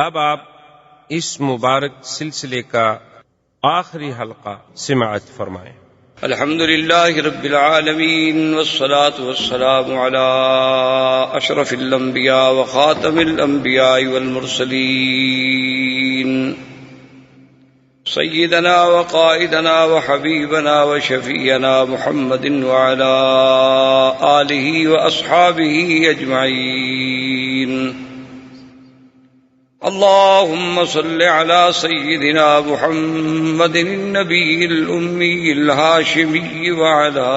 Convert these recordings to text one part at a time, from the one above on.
اب آپ اس مبارک سلسلے کا آخری حلقہ سماعت فرمائیں۔ الحمد لله رب العالمين والصلاة والسلام على أشرف الأنبياء وخاتم الأنبياء والمرسلين سيدنا وقائدنا وحبيبنا وشفينا محمد وعلى آله وأصحابه أجمعين. اللهم صل على سيدنا محمد النبي الأمي الهاشمي وعلى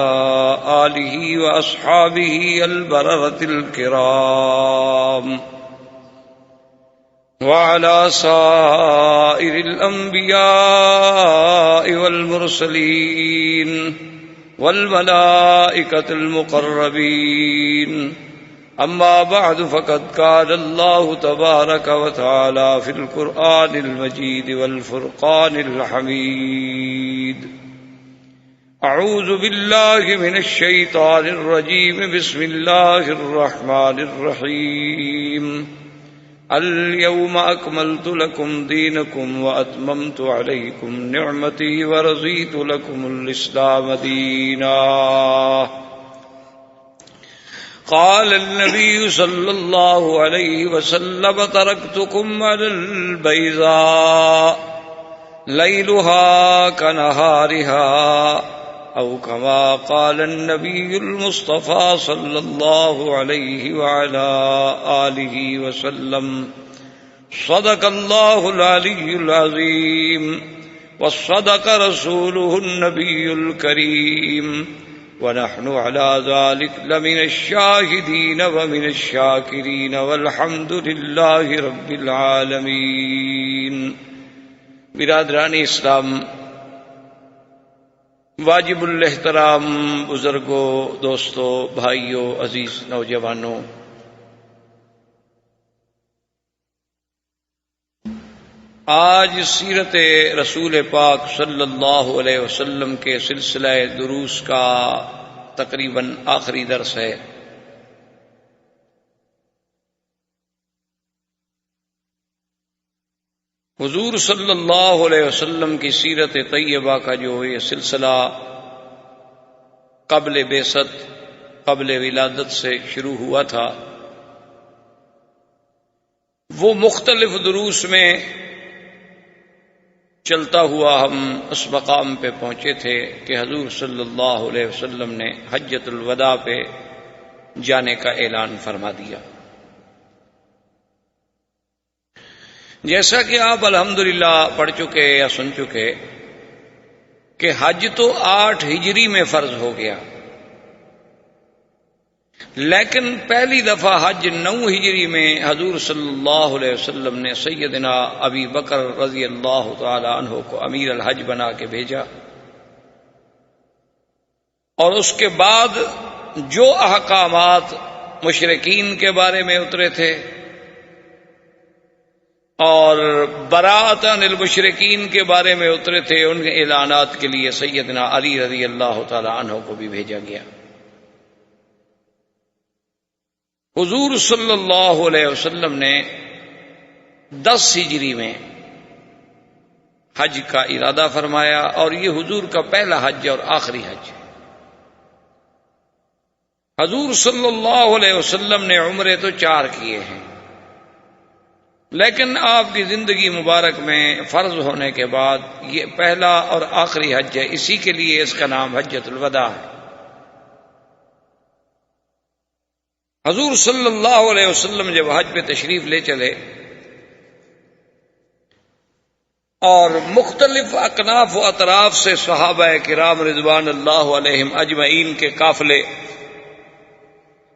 آله وأصحابه البررة الكرام وعلى سائر الأنبياء والمرسلين والملائكة المقربين. أما بعد فقد قال الله تبارك وتعالى في القرآن المجيد والفرقان الحميد: أعوذ بالله من الشيطان الرجيم. بسم الله الرحمن الرحيم. اليوم أكملت لكم دينكم وأتممت عليكم نعمتي ورضيت لكم الإسلام دينا. قال النبي صلى الله عليه وسلم: تركتكم على البيضاء ليلها كنهارها، أو كما قال النبي المصطفى صلى الله عليه وعلى آله وسلم. صدق الله العلي العظيم وصدق رسوله النبي الكريم، ونحن على ذلك لمن الشاهدين ومن الشاكرين، والحمد لله رب العالمين. برادران اسلام، واجب الاحترام بزرگوں، دوستوں، بھائیوں، عزیز نوجوانوں، آج سیرت رسول پاک صلی اللہ علیہ وسلم کے سلسلہ دروس کا تقریباً آخری درس ہے۔ حضور صلی اللہ علیہ وسلم کی سیرت طیبہ کا جو یہ سلسلہ قبل بعثت، قبل ولادت سے شروع ہوا تھا، وہ مختلف دروس میں چلتا ہوا ہم اس مقام پہ پہنچے تھے کہ حضور صلی اللہ علیہ وسلم نے حجۃ الوداع پہ جانے کا اعلان فرما دیا۔ جیسا کہ آپ الحمدللہ پڑھ چکے یا سن چکے کہ حج تو 8 ہجری میں فرض ہو گیا، لیکن پہلی دفعہ حج 9 ہجری میں حضور صلی اللہ علیہ وسلم نے سیدنا ابی بکر رضی اللہ تعالی عنہ کو امیر الحج بنا کے بھیجا، اور اس کے بعد جو احکامات مشرکین کے بارے میں اترے تھے اور براءۃ عن المشرکین کے بارے میں اترے تھے، ان کے اعلانات کے لیے سیدنا علی رضی اللہ تعالی عنہ کو بھی بھیجا گیا۔ حضور صلی اللہ علیہ وسلم نے 10 ہجری میں حج کا ارادہ فرمایا، اور یہ حضور کا پہلا حج اور آخری حج ہے۔ حضور صلی اللہ علیہ وسلم نے عمرے تو 4 کیے ہیں، لیکن آپ کی زندگی مبارک میں فرض ہونے کے بعد یہ پہلا اور آخری حج ہے، اسی کے لیے اس کا نام حجۃ الوداع ہے۔ حضور صلی اللہ علیہ وسلم جب حج پہ تشریف لے چلے اور مختلف اکناف و اطراف سے صحابہ کرام رضوان اللہ علیہم اجمعین کے قافلے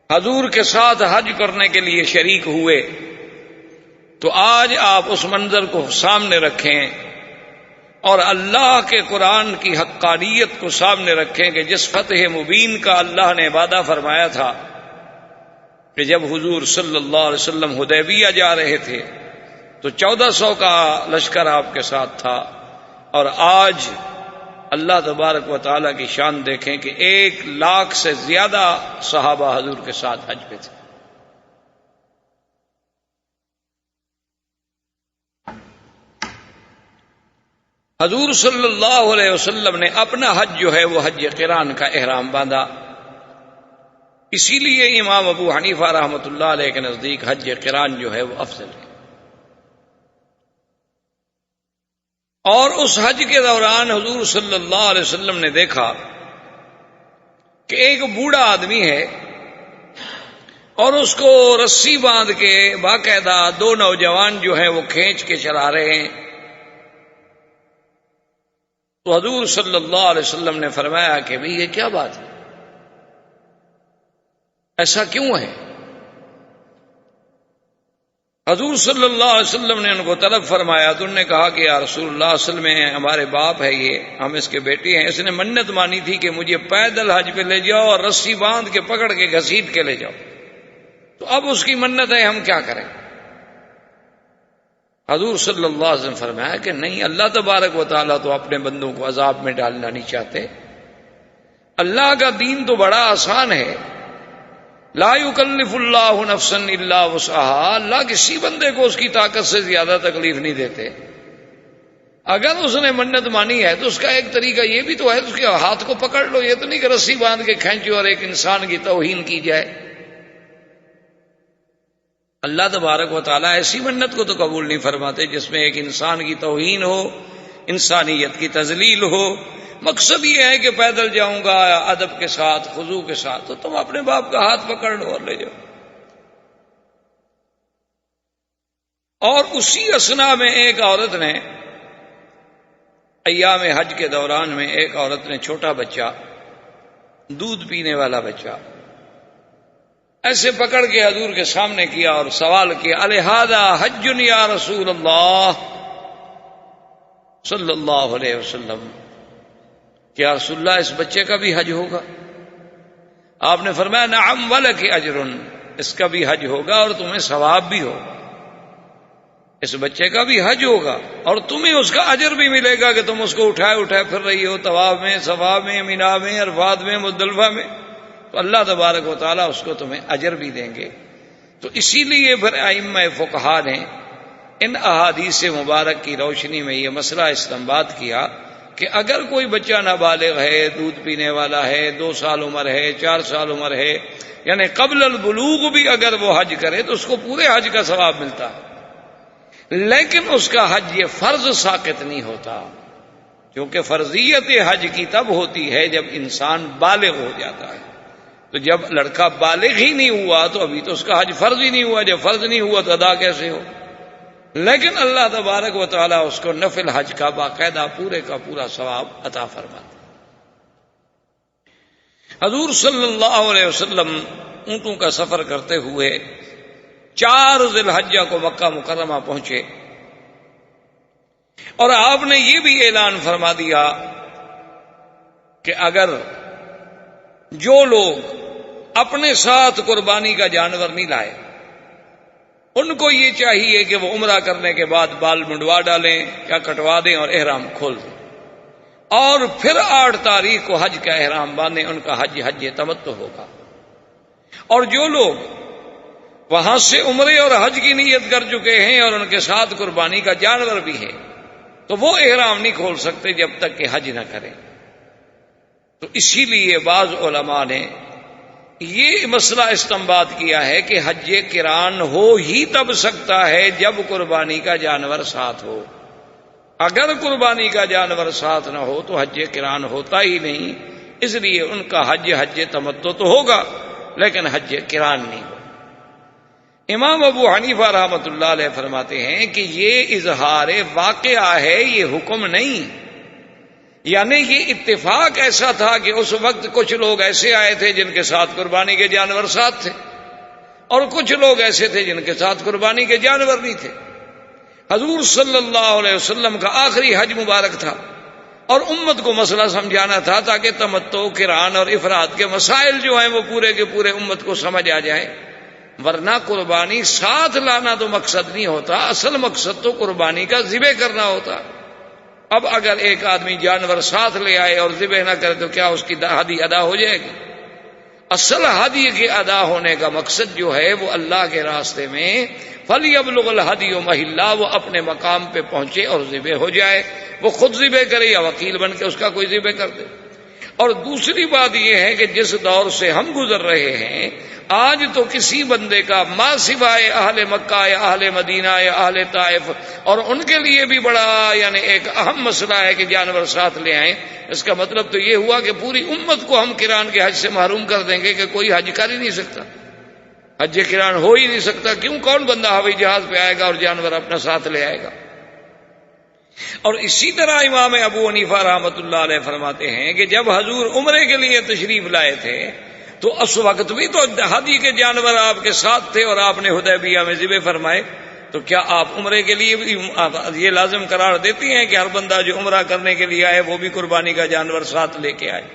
حضور کے ساتھ حج کرنے کے لیے شریک ہوئے، تو آج آپ اس منظر کو سامنے رکھیں اور اللہ کے قرآن کی حقانیت کو سامنے رکھیں کہ جس فتح مبین کا اللہ نے وعدہ فرمایا تھا کہ جب حضور صلی اللہ علیہ وسلم حدیبیہ جا رہے تھے تو 1400 کا لشکر آپ کے ساتھ تھا، اور آج اللہ تبارک و تعالیٰ کی شان دیکھیں کہ 1,00,000 سے زیادہ صحابہ حضور کے ساتھ حج پہ تھے۔ حضور صلی اللہ علیہ وسلم نے اپنا حج جو ہے وہ حج قران کا احرام باندھا. اسی لیے امام ابو حنیفہ رحمۃ اللہ علیہ کے نزدیک حج قران جو ہے وہ افضل ہے. اور اس حج کے دوران حضور صلی اللہ علیہ وسلم نے دیکھا کہ ایک بوڑھا آدمی ہے اور اس کو رسی باندھ کے باقاعدہ دو نوجوان جو ہیں وہ کھینچ کے چلا رہے ہیں. تو حضور صلی اللہ علیہ وسلم نے فرمایا کہ بھئی یہ کیا بات ہے، ایسا کیوں ہے؟ حضور صلی اللہ علیہ وسلم نے ان کو طلب فرمایا تو انہوں نے کہا کہ یا رسول اللہ، اصل میں ہمارے باپ ہے، یہ ہم اس کے بیٹے ہیں، اس نے منت مانی تھی کہ مجھے پیدل حج پہ لے جاؤ اور رسی باندھ کے پکڑ کے گھسیٹ کے لے جاؤ، تو اب اس کی منت ہے، ہم کیا کریں؟ حضور صلی اللہ علیہ وسلم فرمایا کہ نہیں، اللہ تبارک و تعالیٰ تو اپنے بندوں کو عذاب میں ڈالنا نہیں چاہتے. اللہ کا دین تو بڑا آسان ہے. لا یکلف اللہ نفسا الا وسعها، اللہ کسی بندے کو اس کی طاقت سے زیادہ تکلیف نہیں دیتے. اگر اس نے منت مانی ہے تو اس کا ایک طریقہ یہ بھی تو ہے، اس کے ہاتھ کو پکڑ لو، یہ تو نہیں کہ رسی باندھ کے کھینچو اور ایک انسان کی توہین کی جائے. اللہ تبارک و تعالیٰ ایسی منت کو تو قبول نہیں فرماتے جس میں ایک انسان کی توہین ہو، انسانیت کی تذلیل ہو. مقصد یہ ہے کہ پیدل جاؤں گا ادب کے ساتھ، خضوع کے ساتھ، تو تم اپنے باپ کا ہاتھ پکڑ لو اور لے جاؤ. اور اسی اثنا میں ایک عورت نے ایام حج کے دوران میں ایک عورت نے چھوٹا بچہ، دودھ پینے والا بچہ، ایسے پکڑ کے حضور کے سامنے کیا اور سوال کیا، الہذا حج یا رسول اللہ صلی اللہ علیہ وسلم، کیا رسول اللہ اس بچے کا بھی حج ہوگا؟ آپ نے فرمایا نعم ولک اجر، اس کا بھی حج ہوگا اور تمہیں ثواب بھی ہوگا. اس بچے کا بھی حج ہوگا اور تمہیں اس کا اجر بھی ملے گا کہ تم اس کو اٹھائے اٹھائے پھر رہی ہو طواف میں، صفا میں، مینا میں، عرفات میں، مزدلفہ میں، تو اللہ تبارک و تعالیٰ اس کو تمہیں اجر بھی دیں گے. تو اسی لیے پھر ائمہ فقہا نے ان احادیث مبارک کی روشنی میں یہ مسئلہ استنباط کیا کہ اگر کوئی بچہ نابالغ ہے، دودھ پینے والا ہے، 2 سال عمر ہے، 4 سال عمر ہے، یعنی قبل البلوغ بھی اگر وہ حج کرے تو اس کو پورے حج کا ثواب ملتا ہے، لیکن اس کا حج یہ فرض ساقط نہیں ہوتا، کیونکہ فرضیت حج کی تب ہوتی ہے جب انسان بالغ ہو جاتا ہے. تو جب لڑکا بالغ ہی نہیں ہوا تو ابھی تو اس کا حج فرض ہی نہیں ہوا، جب فرض نہیں ہوا تو ادا کیسے ہو؟ لیکن اللہ تبارک و تعالیٰ اس کو نفل حج کا باقاعدہ پورے کا پورا ثواب عطا فرماتا. حضور صلی اللہ علیہ وسلم اونٹوں کا سفر کرتے ہوئے 4 ذی الحجہ کو مکہ مکرمہ پہنچے اور آپ نے یہ بھی اعلان فرما دیا کہ اگر جو لوگ اپنے ساتھ قربانی کا جانور نہیں لائے ان کو یہ چاہیے کہ وہ عمرہ کرنے کے بعد بال منڈوا ڈالیں یا کٹوا دیں اور احرام کھول دیں، اور پھر 8 تاریخ کو حج کا احرام باندھیں، ان کا حج تمتع ہوگا. اور جو لوگ وہاں سے عمرے اور حج کی نیت کر چکے ہیں اور ان کے ساتھ قربانی کا جانور بھی ہے تو وہ احرام نہیں کھول سکتے جب تک کہ حج نہ کریں. تو اسی لیے بعض علماء نے یہ مسئلہ استنباط کیا ہے کہ حج قران ہو ہی تب سکتا ہے جب قربانی کا جانور ساتھ ہو. اگر قربانی کا جانور ساتھ نہ ہو تو حج قران ہوتا ہی نہیں. اس لیے ان کا حج تمتع تو ہوگا لیکن حج قران نہیں ہوگا. امام ابو حنیفہ رحمۃ اللہ علیہ فرماتے ہیں کہ یہ اظہار واقعہ ہے، یہ حکم نہیں. یعنی یہ اتفاق ایسا تھا کہ اس وقت کچھ لوگ ایسے آئے تھے جن کے ساتھ قربانی کے جانور ساتھ تھے اور کچھ لوگ ایسے تھے جن کے ساتھ قربانی کے جانور نہیں تھے. حضور صلی اللہ علیہ وسلم کا آخری حج مبارک تھا اور امت کو مسئلہ سمجھانا تھا تاکہ تمتع، قران اور افراد کے مسائل جو ہیں وہ پورے کے پورے امت کو سمجھ آ جائیں. ورنہ قربانی ساتھ لانا تو مقصد نہیں ہوتا، اصل مقصد تو قربانی کا ذبح کرنا ہوتا. اب اگر ایک آدمی جانور ساتھ لے آئے اور ذبح نہ کرے تو کیا اس کی حدی ادا ہو جائے گی؟ اصل ہدی کے ادا ہونے کا مقصد جو ہے وہ اللہ کے راستے میں فَلْيَبْلُغِ الْهَدْيُ مَحِلَّهُ، وہ اپنے مقام پہ پہنچے اور ذبح ہو جائے، وہ خود ذبح کرے یا وکیل بن کے اس کا کوئی ذبح کر دے۔ اور دوسری بات یہ ہے کہ جس دور سے ہم گزر رہے ہیں آج تو کسی بندے کا ما سوائے اہل مکہ یا اہل مدینہ یا اہل طائف، اور ان کے لیے بھی بڑا یعنی ایک اہم مسئلہ ہے کہ جانور ساتھ لے آئیں۔ اس کا مطلب تو یہ ہوا کہ پوری امت کو ہم قران کے حج سے محروم کر دیں گے کہ کوئی حج کر ہی نہیں سکتا، حج قران ہو ہی نہیں سکتا۔ کیوں؟ کون بندہ ہوائی جہاز پہ آئے گا اور جانور اپنا ساتھ لے آئے گا؟ اور اسی طرح امام ابو حنیفہ رحمۃ اللہ علیہ فرماتے ہیں کہ جب حضور عمرے کے لیے تشریف لائے تھے تو اس وقت بھی تو ہدی کے جانور آپ کے ساتھ تھے اور آپ نے حدیبیہ میں ذبح فرمائے، تو کیا آپ عمرے کے لیے بھی یہ لازم قرار دیتی ہیں کہ ہر بندہ جو عمرہ کرنے کے لیے آئے وہ بھی قربانی کا جانور ساتھ لے کے آئے؟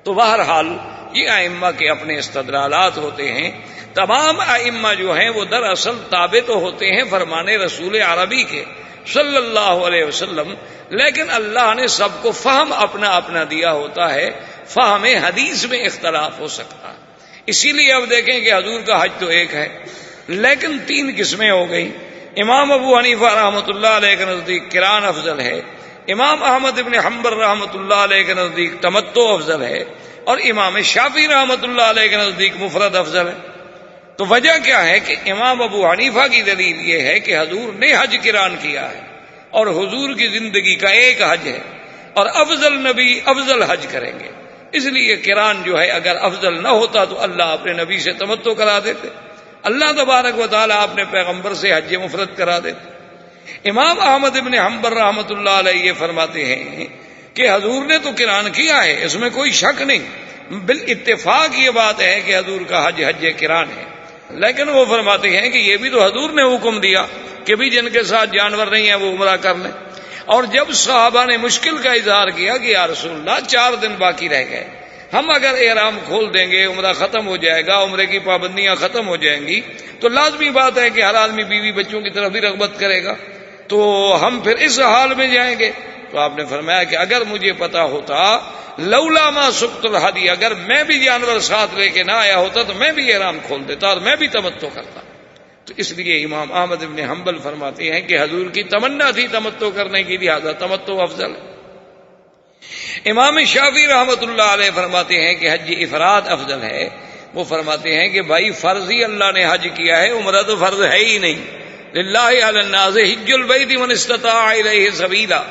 تو بہرحال یہ ائمہ کے اپنے استدلالات ہوتے ہیں۔ تمام ائمہ جو ہیں وہ دراصل تابع تو ہوتے ہیں فرمان رسول عربی کے صلی اللہ علیہ وسلم، لیکن اللہ نے سب کو فہم اپنا اپنا دیا ہوتا ہے، فہم حدیث میں اختلاف ہو سکتا ہے۔ اسی لیے اب دیکھیں کہ حضور کا حج تو ایک ہے لیکن 3 قسمیں ہو گئی۔ امام ابو حنیفہ رحمۃ اللہ علیہ کے نزدیک قران افضل ہے، امام احمد ابن حنبل رحمۃ اللہ علیہ کے نزدیک تمتع افضل ہے، اور امام شافعی رحمۃ اللہ علیہ کے نزدیک مفرد افضل ہے۔ تو وجہ کیا ہے کہ امام ابو حنیفہ کی دلیل یہ ہے کہ حضور نے حج قران کیا ہے اور حضور کی زندگی کا ایک حج ہے، اور افضل نبی افضل حج کریں گے، اس لیے قران جو ہے اگر افضل نہ ہوتا تو اللہ اپنے نبی سے تمتع کرا دیتے، اللہ تبارک و تعالیٰ اپنے پیغمبر سے حج مفرد کرا دیتے۔ امام احمد ابن حنبل رحمۃ اللہ علیہ یہ فرماتے ہیں کہ حضور نے تو قران کیا ہے، اس میں کوئی شک نہیں، بالاتفاق یہ بات ہے کہ حضور کا حج حج قران ہے، لیکن وہ فرماتے ہیں کہ یہ بھی تو حضور نے حکم دیا کہ بھی جن کے ساتھ جانور نہیں ہیں وہ عمرہ کر لیں۔ اور جب صحابہ نے مشکل کا اظہار کیا کہ یا رسول اللہ 4 دن باقی رہ گئے، ہم اگر احرام کھول دیں گے عمرہ ختم ہو جائے گا، عمرے کی پابندیاں ختم ہو جائیں گی، تو لازمی بات ہے کہ ہر آدمی بیوی بچوں کی طرف بھی رغبت کرے گا، تو ہم پھر اس حال میں جائیں گے۔ تو آپ نے فرمایا کہ اگر مجھے پتا ہوتا لولا ما سقت الہدی، اگر میں بھی جانور ساتھ لے کے نہ آیا ہوتا تو میں بھی احرام کھول دیتا اور میں بھی تمتع کرتا۔ تو اس لیے امام احمد ابن حنبل فرماتے ہیں کہ حضور کی تمنا تھی تمتع کرنے کی، لہذا تمتع افضل ہے۔ امام شافعی رحمۃ اللہ علیہ فرماتے ہیں کہ حج افراد افضل ہے۔ وہ فرماتے ہیں کہ بھائی فرض ہی اللہ نے حج کیا ہے، عمرہ تو فرض ہے ہی نہیں۔ للہ علی الناس حج البیت من استطاع الیہ سبیلا،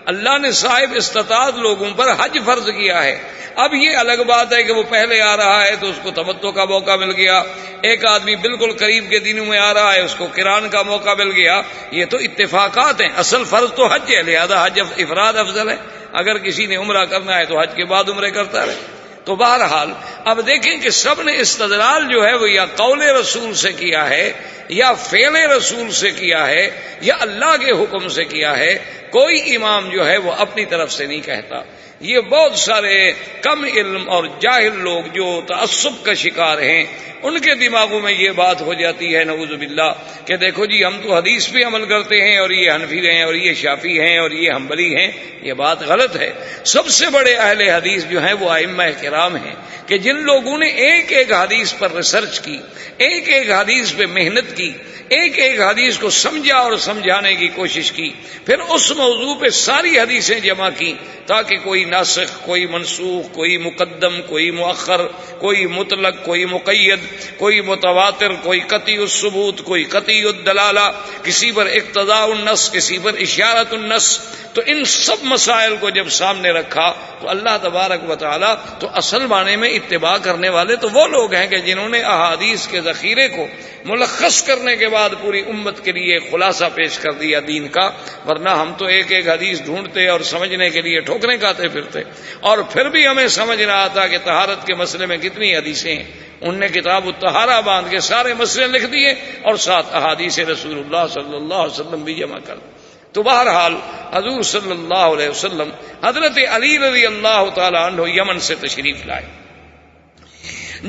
اللہ نے صاحب استطاعت لوگوں پر حج فرض کیا ہے۔ اب یہ الگ بات ہے کہ وہ پہلے آ رہا ہے تو اس کو تمتع کا موقع مل گیا، ایک آدمی بالکل قریب کے دنوں میں آ رہا ہے اس کو قران کا موقع مل گیا، یہ تو اتفاقات ہیں، اصل فرض تو حج ہے، لہذا حج افراد افضل ہے۔ اگر کسی نے عمرہ کرنا ہے تو حج کے بعد عمرے کرتا رہے۔ تو بہرحال اب دیکھیں کہ سب نے استدلال جو ہے وہ یا قول رسول سے کیا ہے یا فعل رسول سے کیا ہے یا اللہ کے حکم سے کیا ہے، کوئی امام جو ہے وہ اپنی طرف سے نہیں کہتا۔ یہ بہت سارے کم علم اور جاہل لوگ جو تعصب کا شکار ہیں ان کے دماغوں میں یہ بات ہو جاتی ہے نعوذ باللہ کہ دیکھو جی ہم تو حدیث پہ عمل کرتے ہیں اور یہ حنفی ہیں اور یہ شافعی ہیں اور یہ حنبلی ہیں، یہ بات غلط ہے۔ سب سے بڑے اہل حدیث جو ہیں وہ ائمہ کرام ہیں کہ جن لوگوں نے ایک ایک حدیث پر ریسرچ کی، ایک ایک حدیث پہ محنت کی، ایک ایک حدیث کو سمجھا اور سمجھانے کی کوشش کی، پھر اس موضوع پہ ساری حدیثیں جمع کی تاکہ کوئی ناسخ، کوئی منسوخ، کوئی مقدم، کوئی مؤخر، کوئی مطلق، کوئی مقید، کوئی متواتر، کوئی قطعی الثبوت، کوئی قطعی الدلالہ، کسی پر اقتضاء النص، کسی پر اشارۃ النص۔ تو ان سب مسائل کو جب سامنے رکھا تو اللہ تبارک و تعالی تو اصل معنی میں اتباع کرنے والے تو وہ لوگ ہیں کہ جنہوں نے احادیث کے ذخیرے کو ملخص کرنے کے بعد پوری امت کے لیے خلاصہ پیش کر دیا دین کا، ورنہ ہم تو ایک ایک حدیث ڈھونڈتے اور سمجھنے کے لیے ٹھوکریں کھاتے پھرتے، اور پھر بھی ہمیں سمجھ نہ آتا کہ طہارت کے مسئلے میں کتنی حدیثیں ہیں۔ ان نے کتاب الطہارہ باندھ کے سارے مسئلے لکھ دیے اور ساتھ احادیث رسول اللہ صلی اللہ علیہ وسلم بھی جمع کر دی۔ تو بہرحال حضور صلی اللہ علیہ وسلم حضرت علی رضی اللہ تعالی عنہ یمن سے تشریف لائے۔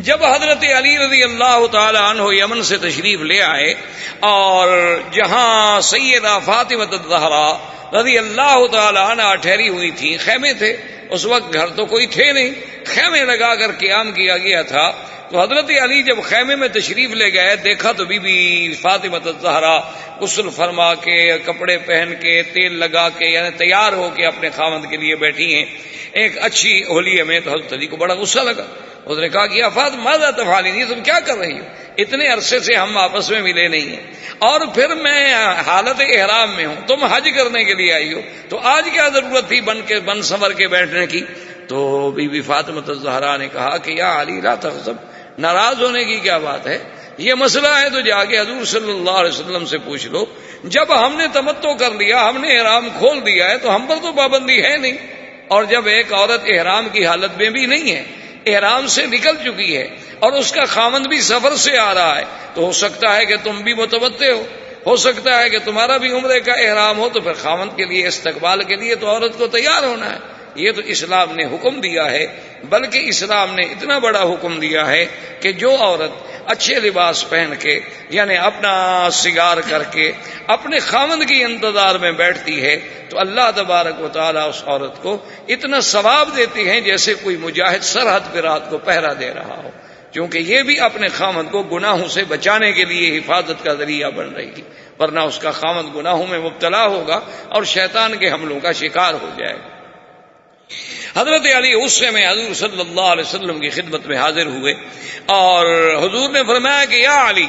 جب حضرت علی رضی اللہ تعالی عنہ یمن سے تشریف لے آئے اور جہاں سیدہ فاطمہ الزہرا رضی اللہ تعالی عنہا ٹھہری ہوئی تھی، خیمے تھے، اس وقت گھر تو کوئی تھے نہیں، خیمے لگا کر قیام کیا گیا تھا۔ تو حضرت علی جب خیمے میں تشریف لے گئے، دیکھا تو بی بی فاطمہ الزہرا غسل فرما کے، کپڑے پہن کے، تیل لگا کے، یعنی تیار ہو کے اپنے خاوند کے لیے بیٹھی ہیں ایک اچھی ہولیے میں۔ تو حضرت علی کو بڑا غصہ لگا، اس نے کہا کہ فاطمہ ماذا تفعلین، تم کیا کر رہی ہو؟ اتنے عرصے سے ہم آپس میں ملے نہیں ہیں، اور پھر میں حالت احرام میں ہوں، تم حج کرنے کے لیے آئی ہو، تو آج کیا ضرورت تھی بن سنور کے بیٹھنے کی؟ تو بی بی فاطمہ الزہرا نے کہا کہ یا علی لا تغضب، ناراض ہونے کی کیا بات ہے، یہ مسئلہ ہے تو جا کے حضور صلی اللہ علیہ وسلم سے پوچھ لو۔ جب ہم نے تمتع کر لیا، ہم نے احرام کھول دیا ہے، تو ہم پر تو پابندی ہے نہیں، اور جب ایک عورت احرام کی حالت میں بھی نہیں ہے، احرام سے نکل چکی ہے، اور اس کا خاوند بھی سفر سے آ رہا ہے، تو ہو سکتا ہے کہ تم بھی متمتع ہو سکتا ہے کہ تمہارا بھی عمرے کا احرام ہو، تو پھر خاوند کے لیے استقبال کے لیے تو عورت کو تیار ہونا ہے۔ یہ تو اسلام نے حکم دیا ہے، بلکہ اسلام نے اتنا بڑا حکم دیا ہے کہ جو عورت اچھے لباس پہن کے، یعنی اپنا سنگار کر کے اپنے خاوند کی انتظار میں بیٹھتی ہے، تو اللہ تبارک و تعالیٰ اس عورت کو اتنا ثواب دیتے ہیں جیسے کوئی مجاہد سرحد پہ رات کو پہرا دے رہا ہو، کیونکہ یہ بھی اپنے خاوند کو گناہوں سے بچانے کے لیے حفاظت کا ذریعہ بن رہی ہے، ورنہ اس کا خاوند گناہوں میں مبتلا ہوگا اور شیطان کے حملوں کا شکار ہو جائے گا۔ حضرت علی غصے میں حضور صلی اللہ علیہ وسلم کی خدمت میں حاضر ہوئے، اور حضور نے فرمایا کہ یا علی،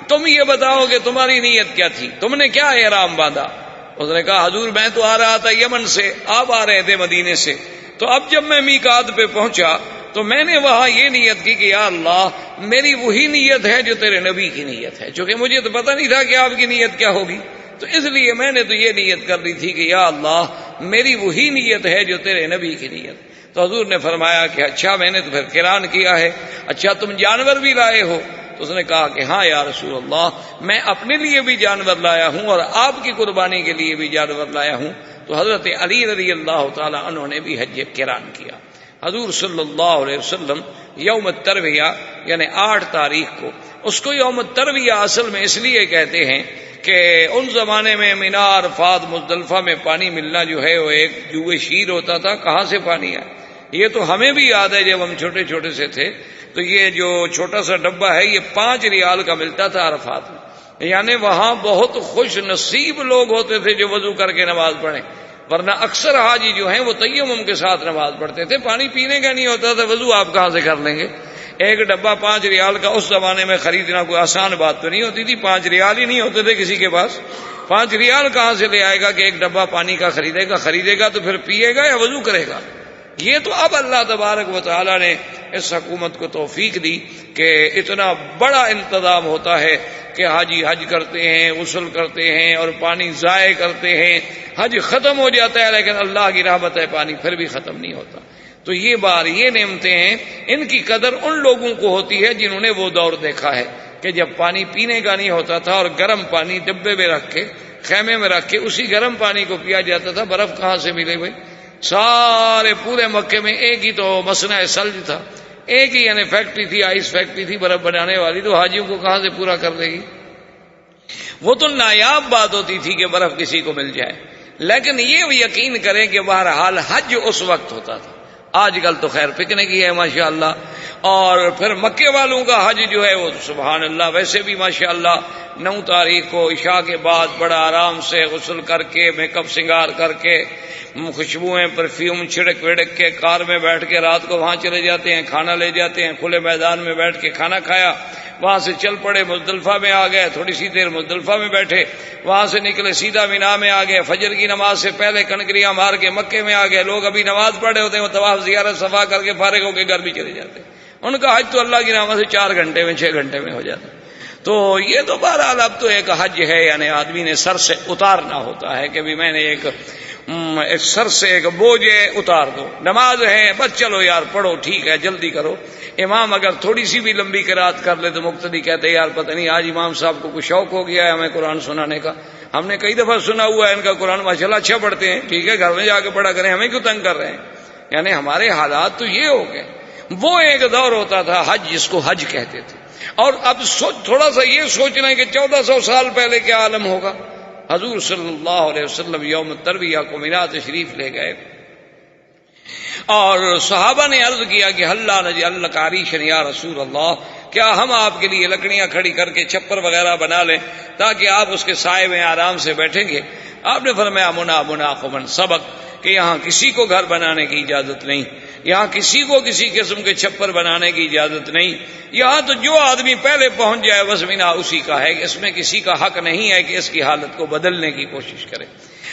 تم یہ بتاؤ کہ تمہاری نیت کیا تھی، تم نے کیا احرام باندھا؟ اس نے کہا حضور میں تو آ رہا تھا یمن سے، آپ آ رہے تھے مدینے سے، تو اب جب میں میقات پہ پہنچا تو میں نے وہاں یہ نیت کی کہ یا اللہ، میری وہی نیت ہے جو تیرے نبی کی نیت ہے، چونکہ مجھے تو پتہ نہیں تھا کہ آپ کی نیت کیا ہوگی، تو اس لیے میں نے تو یہ نیت کر لی تھی کہ یا اللہ، میری وہی نیت ہے جو تیرے نبی کی نیت۔ تو حضور نے فرمایا کہ اچھا، میں نے تو پھر قران کیا ہے، اچھا تم جانور بھی لائے ہو؟ تو اس نے کہا کہ ہاں یا رسول اللہ، میں اپنے لیے بھی جانور لایا ہوں اور آپ کی قربانی کے لیے بھی جانور لایا ہوں۔ تو حضرت علی رضی اللہ تعالی عنہ نے بھی حج قران کیا۔ حضور صلی اللہ علیہ وسلم یوم الترویہ یعنی 8 تاریخ کو، اس کو یوم الترویہ اصل میں اس لیے کہتے ہیں کہ ان زمانے میں مینا، عرفات، مزدلفہ میں پانی ملنا جو ہے وہ ایک جوئے شیر ہوتا تھا، کہاں سے پانی آئے؟ یہ تو ہمیں بھی یاد ہے، جب ہم چھوٹے چھوٹے سے تھے تو یہ جو چھوٹا سا ڈبہ ہے یہ 5 ریال کا ملتا تھا عرفات میں، یعنی وہاں بہت خوش نصیب لوگ ہوتے تھے جو وضو کر کے نماز پڑھیں، ورنہ اکثر حاجی جو ہیں وہ تیمم کے ساتھ نماز پڑھتے تھے، پانی پینے کا نہیں ہوتا تھا، وضو آپ کہاں سے کر لیں گے؟ ایک ڈبہ 5 ریال کا اس زمانے میں خریدنا کوئی آسان بات تو نہیں ہوتی تھی، 5 ریال ہی نہیں ہوتے تھے کسی کے پاس، 5 ریال کہاں سے لے آئے گا کہ ایک ڈبہ پانی کا خریدے گا تو پھر پیے گا یا وضو کرے گا؟ یہ تو اب اللہ تبارک و تعالی نے اس حکومت کو توفیق دی کہ اتنا بڑا انتظام ہوتا ہے کہ حاجی حج کرتے ہیں، غسل کرتے ہیں اور پانی ضائع کرتے ہیں، حج ختم ہو جاتا ہے لیکن اللہ کی رحمت ہے پانی پھر بھی ختم نہیں ہوتا۔ تو یہ یہ نعمتیں ہیں، ان کی قدر ان لوگوں کو ہوتی ہے جنہوں نے وہ دور دیکھا ہے کہ جب پانی پینے کا نہیں ہوتا تھا اور گرم پانی ڈبے میں رکھ کے، خیمے میں رکھ کے اسی گرم پانی کو پیا جاتا تھا، برف کہاں سے ملے بھائی؟ سارے پورے مکے میں ایک ہی تو مصنع ثلج تھا، ایک ہی یعنی فیکٹری تھی، آئس فیکٹری تھی برف بنانے والی، تو حاجیوں کو کہاں سے پورا کر دے گی؟ وہ تو نایاب بات ہوتی تھی کہ برف کسی کو مل جائے، لیکن یہ یقین کریں کہ بہرحال حج اس وقت ہوتا تھا، آج کل تو خیر پکنک ہی ہے ماشاءاللہ، اور پھر مکے والوں کا حج جو ہے وہ سبحان اللہ ویسے بھی ماشاءاللہ 9 تاریخ کو عشاء کے بعد بڑا آرام سے غسل کر کے، میک اپ سنگار کر کے، خوشبوئیں پرفیوم چھڑک وڑک کے کار میں بیٹھ کے رات کو وہاں چلے جاتے ہیں، کھانا لے جاتے ہیں، کھلے میدان میں بیٹھ کے کھانا کھایا، وہاں سے چل پڑے مزدلفہ میں آ گئے، تھوڑی سی دیر مزدلفہ میں بیٹھے، وہاں سے نکلے سیدھا مینا میں آ گئے، فجر کی نماز سے پہلے کنکریاں مار کے مکے میں آ گئے، لوگ ابھی نماز پڑھے ہوتے ہیں، وہ طواف زیارت صفا کر کے فارغ ہو کے گھر بھی چلے جاتے ہیں، ان کا حج تو اللہ کی رحمت سے 4 گھنٹے میں 6 گھنٹے میں ہو جاتا ہے۔ تو یہ تو بہرحال اب تو ایک حج ہے، یعنی آدمی نے سر سے اتارنا ہوتا ہے کہ بھی میں نے ایک سر سے ایک بوجھ اتار دو، نماز ہے بس چلو یار پڑھو ٹھیک ہے جلدی کرو، امام اگر تھوڑی سی بھی لمبی قرات کر لے تو مقتدی کہتے یار پتہ نہیں آج امام صاحب کو کچھ شوق ہو گیا ہے ہمیں قرآن سنانے کا، ہم نے کئی دفعہ سنا ہوا ہے ان کا قرآن ماشاءاللہ اچھا پڑھتے ہیں، ٹھیک ہے گھر میں جا کے پڑھا کریں، ہمیں کیوں تنگ کر رہے ہیں؟ یعنی ہمارے حالات تو یہ ہو گئے۔ وہ ایک دور ہوتا تھا حج جس کو حج کہتے تھے، اور اب تھوڑا سا یہ سوچ رہے ہیں کہ 1400 سال پہلے کیا عالم ہوگا۔ حضور صلی اللہ علیہ وسلم یوم الترویہ کو مینا تشریف لے گئے، اور صحابہ نے عرض کیا کہ اللہ نجعل لک عریشا یا رسول اللہ، کیا ہم آپ کے لیے لکڑیاں کھڑی کر کے چھپر وغیرہ بنا لیں تاکہ آپ اس کے سائے میں آرام سے بیٹھیں گے؟ آپ نے فرمایا مناخ من سبق، کہ یہاں کسی کو گھر بنانے کی اجازت نہیں، یہاں کسی کو کسی قسم کے چھپر بنانے کی اجازت نہیں، یہاں تو جو آدمی پہلے پہنچ جائے بس مینا اسی کا ہے، اس میں کسی کا حق نہیں ہے کہ اس کی حالت کو بدلنے کی کوشش کرے۔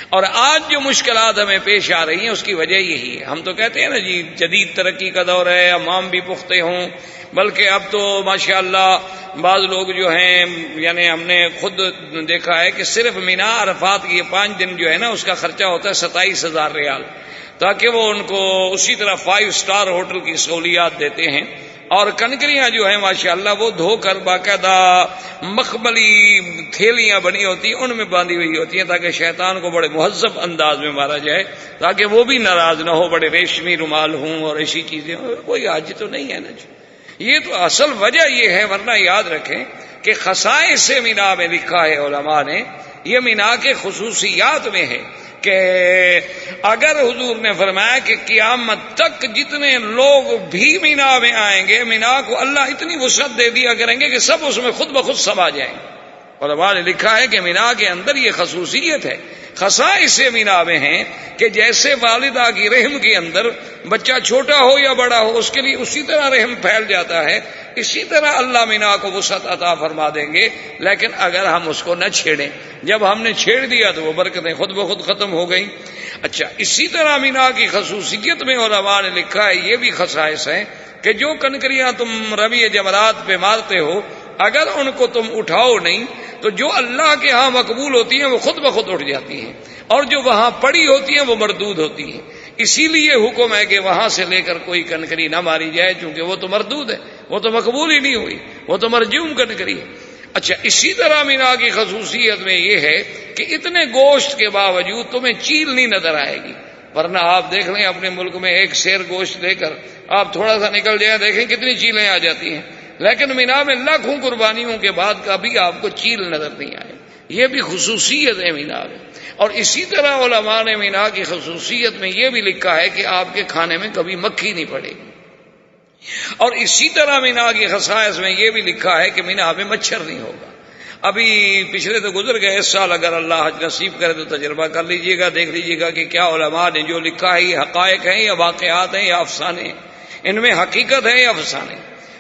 اور آج جو مشکلات ہمیں پیش آ رہی ہیں اس کی وجہ یہی ہے۔ ہم تو کہتے ہیں نا جی جدید ترقی کا دور ہے، امام بھی پختہ ہوں، بلکہ اب تو ماشاءاللہ بعض لوگ جو ہیں، یعنی ہم نے خود دیکھا ہے کہ صرف مینا عرفات کی 5 دن جو ہے نا اس کا خرچہ ہوتا ہے 27,000 ریال، تاکہ وہ ان کو اسی طرح 5 اسٹار ہوٹل کی سہولیات دیتے ہیں، اور کنکریاں جو ہیں ماشاءاللہ وہ دھو کر باقاعدہ مخملی تھیلیاں بنی ہوتی ہیں، ان میں باندھی ہوئی ہوتی ہیں تاکہ شیطان کو بڑے مہذب انداز میں مارا جائے، تاکہ وہ بھی ناراض نہ ہو، بڑے ریشمی رومال ہوں اور ایسی چیزیں ہوں۔ کوئی حج تو نہیں ہے نا جی، یہ تو اصل وجہ یہ ہے، ورنہ یاد رکھیں کہ خصائص مینا میں لکھا ہے علماء نے، یہ مینا کے خصوصیات میں ہے کہ اگر حضور نے فرمایا کہ قیامت تک جتنے لوگ بھی مینا میں آئیں گے، مینا کو اللہ اتنی وسعت دے دیا کریں گے کہ سب اس میں خود بخود سما جائیں گے۔ علماء نے لکھا ہے کہ مینا کے اندر یہ خصوصیت ہے، خصائص مینا میں ہیں کہ جیسے والدہ کی رحم کے اندر بچہ چھوٹا ہو یا بڑا ہو اس کے لیے اسی طرح رحم پھیل جاتا ہے، اسی طرح اللہ مینا کو وسعت عطا فرما دیں گے، لیکن اگر ہم اس کو نہ چھیڑیں۔ جب ہم نے چھیڑ دیا تو وہ برکتیں خود بخود ختم ہو گئیں۔ اچھا، اسی طرح مینا کی خصوصیت میں علماء نے لکھا ہے یہ بھی خصائص ہیں کہ جو کنکریاں تم رمی جمرات پہ مارتے ہو، اگر ان کو تم اٹھاؤ نہیں تو جو اللہ کے ہاں مقبول ہوتی ہیں وہ خود بخود اٹھ جاتی ہیں، اور جو وہاں پڑی ہوتی ہیں وہ مردود ہوتی ہیں۔ اسی لیے حکم ہے کہ وہاں سے لے کر کوئی کنکری نہ ماری جائے، چونکہ وہ تو مردود ہے، وہ تو مقبول ہی نہیں ہوئی، وہ تو مرجوم کنکری ہے۔ اچھا، اسی طرح مینا کی خصوصیت میں یہ ہے کہ اتنے گوشت کے باوجود تمہیں چیل نہیں نظر آئے گی، ورنہ آپ دیکھ لیں اپنے ملک میں ایک سیر گوشت لے کر آپ تھوڑا سا نکل جائیں، دیکھیں کتنی چیلیں آ جاتی ہیں، لیکن مینا میں لاکھوں قربانیوں کے بعد کبھی آپ کو چیل نظر نہیں آئے۔ یہ بھی خصوصیت ہے مینا میں۔ اور اسی طرح علماء نے مینا کی خصوصیت میں یہ بھی لکھا ہے کہ آپ کے کھانے میں کبھی مکھی نہیں پڑے گی، اور اسی طرح مینا کی خصائص میں یہ بھی لکھا ہے کہ مینا میں مچھر نہیں ہوگا۔ ابھی پچھلے تو گزر گئے، اس سال اگر اللہ حج نصیب کرے تو تجربہ کر لیجئے گا، دیکھ لیجئے گا کہ کیا علماء نے جو لکھا ہے یہ حقائق ہیں یا واقعات ہیں یا افسانے ہیں، ان میں حقیقت ہے یا افسانے۔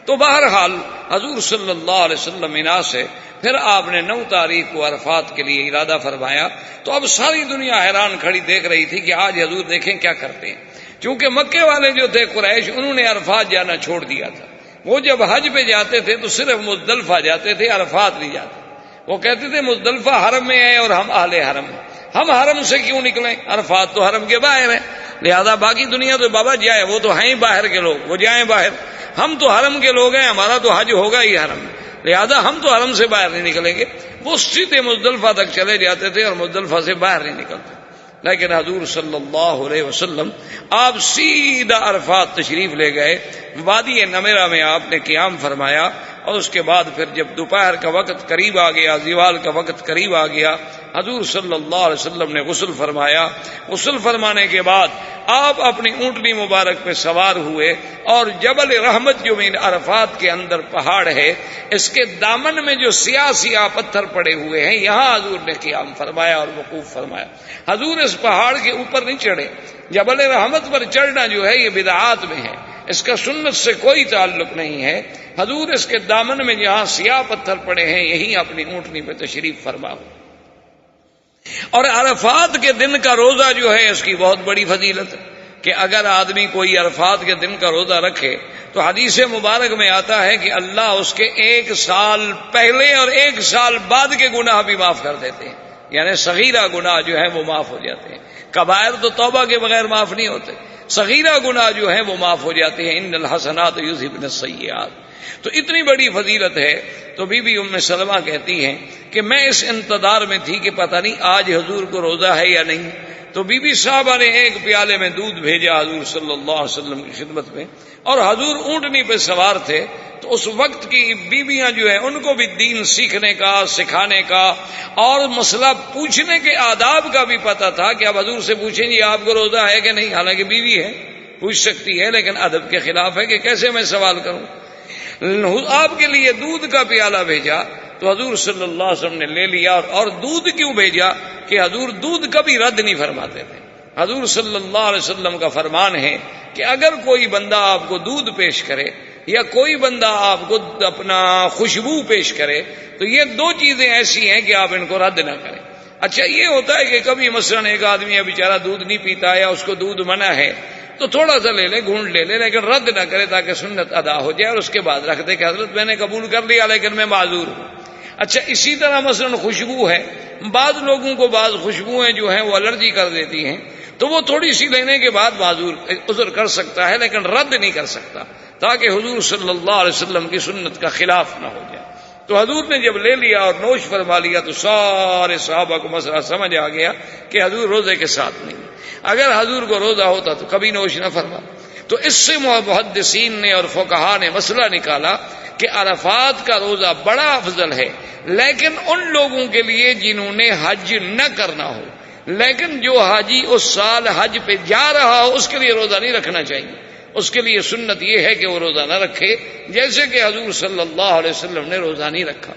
تو بہرحال حضور صلی اللہ علیہ وسلم مینا سے پھر آپ نے 9 تاریخ کو عرفات کے لیے ارادہ فرمایا، تو اب ساری دنیا حیران کھڑی دیکھ رہی تھی کہ آج حضور دیکھیں کیا کرتے ہیں، چونکہ مکے والے جو تھے قریش انہوں نے عرفات جانا چھوڑ دیا تھا۔ وہ جب حج پہ جاتے تھے تو صرف مزدلفہ جاتے تھے، عرفات نہیں جاتے۔ وہ کہتے تھے مزدلفہ حرم میں ہے اور ہم اہل حرم ہیں، ہم حرم سے کیوں نکلیں، عرفات تو حرم کے باہر ہے، لہذا باقی دنیا تو بابا جائے، وہ تو ہیں ہی باہر کے لوگ، وہ جائیں باہر، ہم تو حرم کے لوگ ہیں، ہمارا تو حج ہوگا ہی حرم میں، لہذا ہم تو حرم سے باہر نہیں نکلیں گے۔ وہ سیدھے مزدلفہ تک چلے جاتے تھے اور مزدلفہ سے باہر نہیں نکلتے۔ لیکن حضور صلی اللہ علیہ وسلم آپ سیدھا عرفات تشریف لے گئے، وادی نمیرہ میں آپ نے قیام فرمایا، اور اس کے بعد پھر جب دوپہر کا وقت قریب آ گیا، زوال کا وقت قریب آ گیا، حضور صلی اللہ علیہ وسلم نے غسل فرمایا۔ غسل فرمانے کے بعد آپ اپنی اونٹنی مبارک پہ سوار ہوئے، اور جبل رحمت جو مین عرفات کے اندر پہاڑ ہے، اس کے دامن میں جو سیاہ سیاہ پتھر پڑے ہوئے ہیں، یہاں حضور نے قیام فرمایا اور وقوف فرمایا۔ حضور اس پہاڑ کے اوپر نہیں چڑھے، جبل رحمت پر چڑھنا جو ہے یہ بدعات میں ہے، اس کا سنت سے کوئی تعلق نہیں ہے۔ حضور اس کے دامن میں جہاں سیاہ پتھر پڑے ہیں یہیں اپنی اونٹنی پہ تشریف فرما ہو۔ اور عرفات کے دن کا روزہ جو ہے اس کی بہت بڑی فضیلت ہے کہ اگر آدمی کوئی عرفات کے دن کا روزہ رکھے تو حدیث مبارک میں آتا ہے کہ اللہ اس کے 1 سال پہلے اور 1 سال بعد کے گناہ بھی معاف کر دیتے ہیں، یعنی صغیرہ گناہ جو ہے وہ معاف ہو جاتے ہیں۔ کبائر تو توبہ کے بغیر معاف نہیں ہوتے، صغیرہ گناہ جو ہے وہ معاف ہو جاتے ہیں۔ ان الحسنات یذھبن السیئات۔ تو اتنی بڑی فضیلت ہے، تو بی بی ام سلمہ کہتی ہیں کہ میں اس انتظار میں تھی کہ پتہ نہیں آج حضور کو روزہ ہے یا نہیں، تو بی بی صاحبہ نے ایک پیالے میں دودھ بھیجا حضور صلی اللہ علیہ وسلم کی خدمت میں، اور حضور اونٹنی پہ سوار تھے، تو اس وقت کی بیویاں جو ہیں ان کو بھی دین سیکھنے کا، سکھانے کا اور مسئلہ پوچھنے کے آداب کا بھی پتہ تھا کہ اب حضور سے پوچھیں جی آپ کو روزہ ہے کہ نہیں، حالانکہ بیوی ہے، پوچھ سکتی ہے، لیکن ادب کے خلاف ہے کہ کیسے میں سوال کروں۔ آپ کے لیے دودھ کا پیالہ بھیجا تو حضور صلی اللہ علیہ وسلم نے لے لیا، اور دودھ کیوں بھیجا کہ حضور دودھ کبھی رد نہیں فرماتے تھے۔ حضور صلی اللہ علیہ وسلم کا فرمان ہے کہ اگر کوئی بندہ آپ کو دودھ پیش کرے یا کوئی بندہ آپ کو اپنا خوشبو پیش کرے تو یہ دو چیزیں ایسی ہیں کہ آپ ان کو رد نہ کریں۔ اچھا یہ ہوتا ہے کہ کبھی مثلا ایک آدمی ہے بیچارہ دودھ نہیں پیتا یا اس کو دودھ منع ہے تو تھوڑا سا لے لے، گھونٹ لے لے، لیکن رد نہ کرے تاکہ سنت ادا ہو جائے، اور اس کے بعد رکھ دے کہ حضرت میں نے قبول کر لیا لیکن میں معذور ہوں۔ اچھا اسی طرح مثلا خوشبو ہے، بعض لوگوں کو بعض خوشبوئیں جو ہیں وہ الرجی کر دیتی ہیں تو وہ تھوڑی سی لینے کے بعد معذور عذر کر سکتا ہے لیکن رد نہیں کر سکتا، تاکہ حضور صلی اللہ علیہ وسلم کی سنت کا خلاف نہ ہو جائے۔ تو حضور نے جب لے لیا اور نوش فرما لیا تو سارے صحابہ کو مسئلہ سمجھ آ گیا کہ حضور روزے کے ساتھ نہیں، اگر حضور کو روزہ ہوتا تو کبھی نوش نہ فرما۔ تو اس سے محدثین نے اور فقہا نے مسئلہ نکالا کہ عرفات کا روزہ بڑا افضل ہے، لیکن ان لوگوں کے لیے جنہوں نے حج نہ کرنا ہو، لیکن جو حاجی اس سال حج پہ جا رہا ہو اس کے لیے روزہ نہیں رکھنا چاہیے، اس کے لیے سنت یہ ہے کہ وہ روزہ نہ رکھے، جیسے کہ حضور صلی اللہ علیہ وسلم نے روزہ نہیں رکھا۔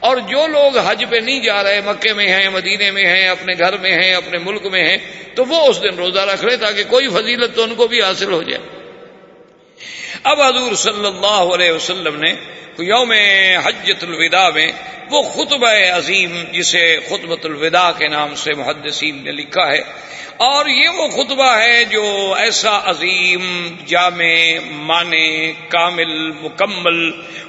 اور جو لوگ حج پہ نہیں جا رہے، مکے میں ہیں، مدینے میں ہیں، اپنے گھر میں ہیں، اپنے ملک میں ہیں، تو وہ اس دن روزہ رکھ لے تاکہ کوئی فضیلت تو ان کو بھی حاصل ہو جائے۔ اب حضور صلی اللہ علیہ وسلم نے یوم حجۃ الوداع میں وہ خطبہ عظیم جسے خطبۃ الوداع کے نام سے محدثین نے لکھا ہے، اور یہ وہ خطبہ ہے جو ایسا عظیم، جامع، معنی، کامل، مکمل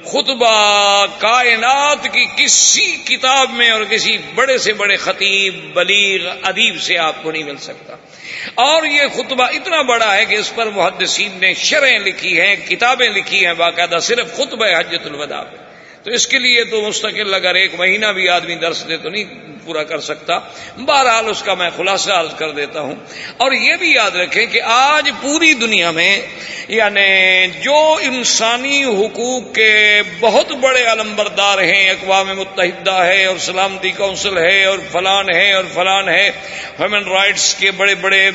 خطبہ کائنات کی کسی کتاب میں اور کسی بڑے سے بڑے خطیب، بلیغ، ادیب سے آپ کو نہیں مل سکتا۔ اور یہ خطبہ اتنا بڑا ہے کہ اس پر محدثین نے شرحیں لکھی ہیں، کتابیں لکھی ہیں باقاعدہ صرف خطبہ حجۃ الوداع پہ۔ تو اس کے لیے تو مستقل اگر ایک مہینہ بھی آدمی درس دے تو نہیں پورا کر سکتا، بہرحال اس کا میں خلاصہ عرض کر دیتا ہوں۔ اور یہ بھی یاد رکھیں کہ آج پوری دنیا میں یعنی جو انسانی حقوق کے بہت بڑے علمبردار ہیں، اقوام متحدہ ہے اور سلامتی کونسل ہے اور فلان ہے اور فلان ہے، ہیومن رائٹس کے بڑے بڑے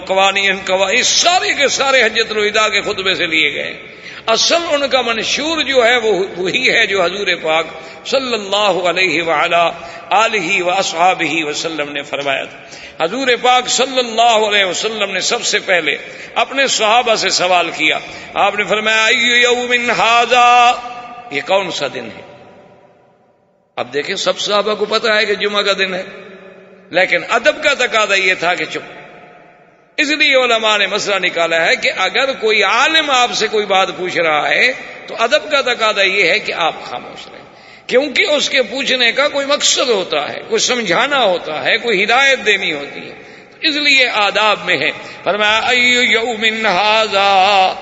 قوانین، سارے کے سارے حجۃ الوداع کے خطبے سے لیے گئے۔ اصل ان کا منشور جو ہے وہ وہی ہے جو حضور پاک صلی اللہ علیہ وعلا آلہ واصحابہ وسلم نے فرمایا تھا۔ حضور پاک صلی اللہ علیہ وسلم نے سب سے پہلے اپنے صحابہ سے سوال کیا، آپ نے فرمایا ای یوم ھذا، یہ کون سا دن ہے؟ اب دیکھیں سب صحابہ کو پتا ہے کہ جمعہ کا دن ہے، لیکن ادب کا تقاضا یہ تھا کہ چپ۔ اس لیے علماء نے مسئلہ نکالا ہے کہ اگر کوئی عالم آپ سے کوئی بات پوچھ رہا ہے تو ادب کا تقاضا یہ ہے کہ آپ خاموش رہیں، کیونکہ اس کے پوچھنے کا کوئی مقصد ہوتا ہے، کوئی سمجھانا ہوتا ہے، کوئی ہدایت دینی ہوتی ہے، اس لیے آداب میں ہے۔ فرمایا ای یوم ھذا،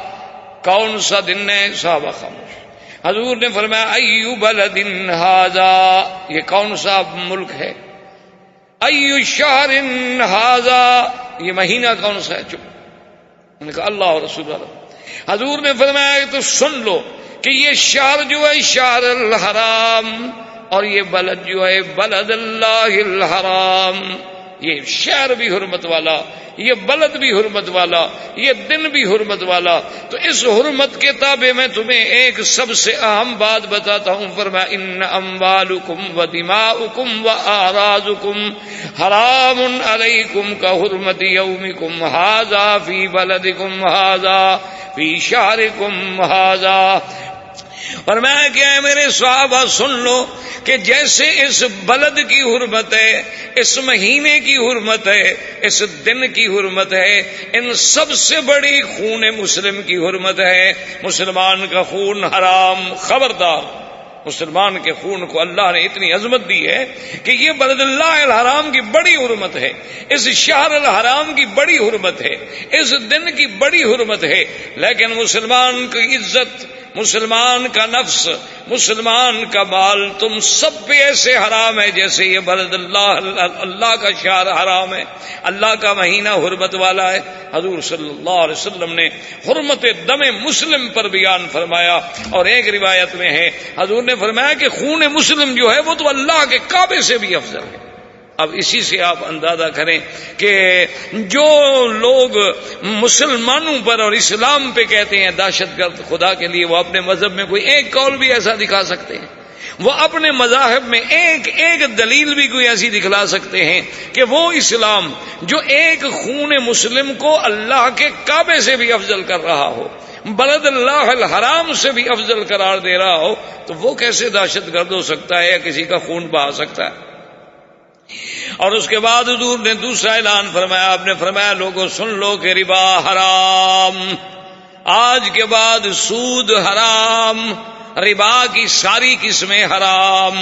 کون سا دن ہے؟ صحابہ خاموش۔ حضور نے فرمایا ای بلد ھذا، یہ کون سا ملک ہے؟ ای شہر ھذا، یہ مہینہ کون سا ہے؟ چپ۔ انہوں نے کہا اللہ اور رسول اللہ۔ حضور نے فرمایا تو سن لو کہ یہ شہر جو ہے شہر الحرام، اور یہ بلد جو ہے بلد اللہ الحرام، یہ شہر بھی حرمت والا، یہ بلد بھی حرمت والا، یہ دن بھی حرمت والا۔ تو اس حرمت کے تابع میں تمہیں ایک سب سے اہم بات بتاتا ہوں۔ فرمایا ان اموالکم و دماؤکم و اعراضکم حرام علیکم کحرمت یومکم ھذا فی بلدکم ھذا فی شہرکم ھذا۔ فرمایا کہ اے میرے صحابہ سن لو کہ جیسے اس بلد کی حرمت ہے، اس مہینے کی حرمت ہے، اس دن کی حرمت ہے، ان سب سے بڑی خون مسلم کی حرمت ہے۔ مسلمان کا خون حرام، خبردار، مسلمان کے خون کو اللہ نے اتنی عظمت دی ہے کہ یہ بلد اللہ الحرام کی بڑی حرمت ہے، اس شہر الحرام کی بڑی حرمت ہے، اس دن کی بڑی حرمت ہے، لیکن مسلمان کی عزت، مسلمان کا نفس، مسلمان کا مال تم سب پہ ایسے حرام ہے جیسے یہ بلد اللہ کا شہر حرام ہے، اللہ کا مہینہ حرمت والا ہے۔ حضور صلی اللہ علیہ وسلم نے حرمت دم مسلم پر بیان فرمایا، اور ایک روایت میں ہے حضور نے فرمایا کہ خون مسلم جو ہے وہ تو اللہ کے کعبے سے بھی افضل ہے۔ اب اسی سے آپ اندازہ کریں کہ جو لوگ مسلمانوں پر اور اسلام پہ کہتے ہیں دہشت گرد خدا کے لیے، وہ اپنے مذہب میں کوئی ایک قول بھی ایسا دکھا سکتے ہیں، وہ اپنے مذاہب میں ایک دلیل بھی کوئی ایسی دکھلا سکتے ہیں کہ وہ اسلام جو ایک خون مسلم کو اللہ کے کعبے سے بھی افضل کر رہا ہو، بلد اللہ الحرام سے بھی افضل قرار دے رہا ہو، تو وہ کیسے دہشت گرد ہو سکتا ہے یا کسی کا خون بہا سکتا ہے؟ اور اس کے بعد حضور نے دوسرا اعلان فرمایا، آپ نے فرمایا لوگوں سن لو کہ ربا حرام، آج کے بعد سود حرام، ربا کی ساری قسمیں حرام۔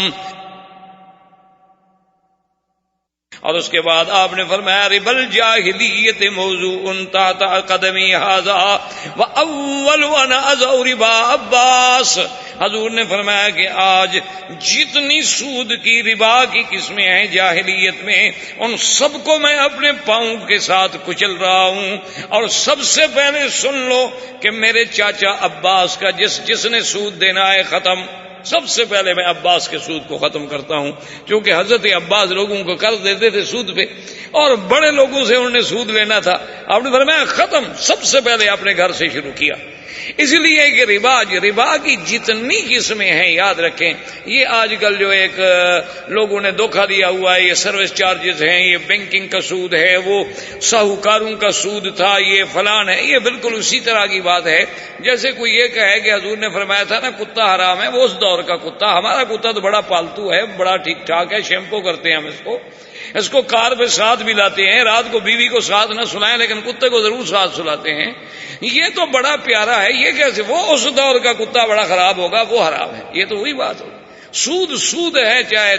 اور اس کے بعد آپ نے فرمایا ربا الجاہلیت موضوع تحت قدمی ھذا واول وانا ازو ربا عباس۔ حضور نے فرمایا کہ آج جتنی سود کی ربا کی قسمیں ہیں جاہلیت میں، ان سب کو میں اپنے پاؤں کے ساتھ کچل رہا ہوں۔ اور سب سے پہلے سن لو کہ میرے چاچا عباس کا جس نے سود دینا ہے ختم، سب سے پہلے میں عباس کے سود کو ختم کرتا ہوں، کیونکہ حضرت عباس لوگوں کو قرض دیتے تھے سود پہ، اور بڑے لوگوں سے انہوں نے سود لینا تھا۔ آپ نے فرمایا ختم، سب سے پہلے اپنے گھر سے شروع کیا۔ اس لیے کہ ربا کی جتنی قسمیں ہیں یاد رکھیں، یہ آج کل جو ایک لوگوں نے دھوکہ دیا ہوا ہے، یہ سروس چارجز ہیں، یہ بینکنگ کا سود ہے، وہ ساہوکاروں کا سود تھا، یہ فلان ہے، یہ بالکل اسی طرح کی بات ہے جیسے کوئی یہ کہے کہ حضور نے فرمایا تھا نا کتا حرام ہے، وہ اس دور کا کتا، ہمارا کتا تو بڑا پالتو ہے، بڑا ٹھیک ٹھاک ہے، شیمپو کرتے ہیں ہم اس کو کار پہ ساتھ بھی لاتے ہیں، رات کو بیوی کو ساتھ نہ سلائیں لیکن کتے کو ضرور ساتھ سلاتے ہیں، یہ تو بڑا پیارا ہے، یہ کیسے وہ اس دور کا کتا بڑا خراب ہوگا، وہ حرام ہے، یہ تو وہی بات ہوگی۔ سود ہے، چاہے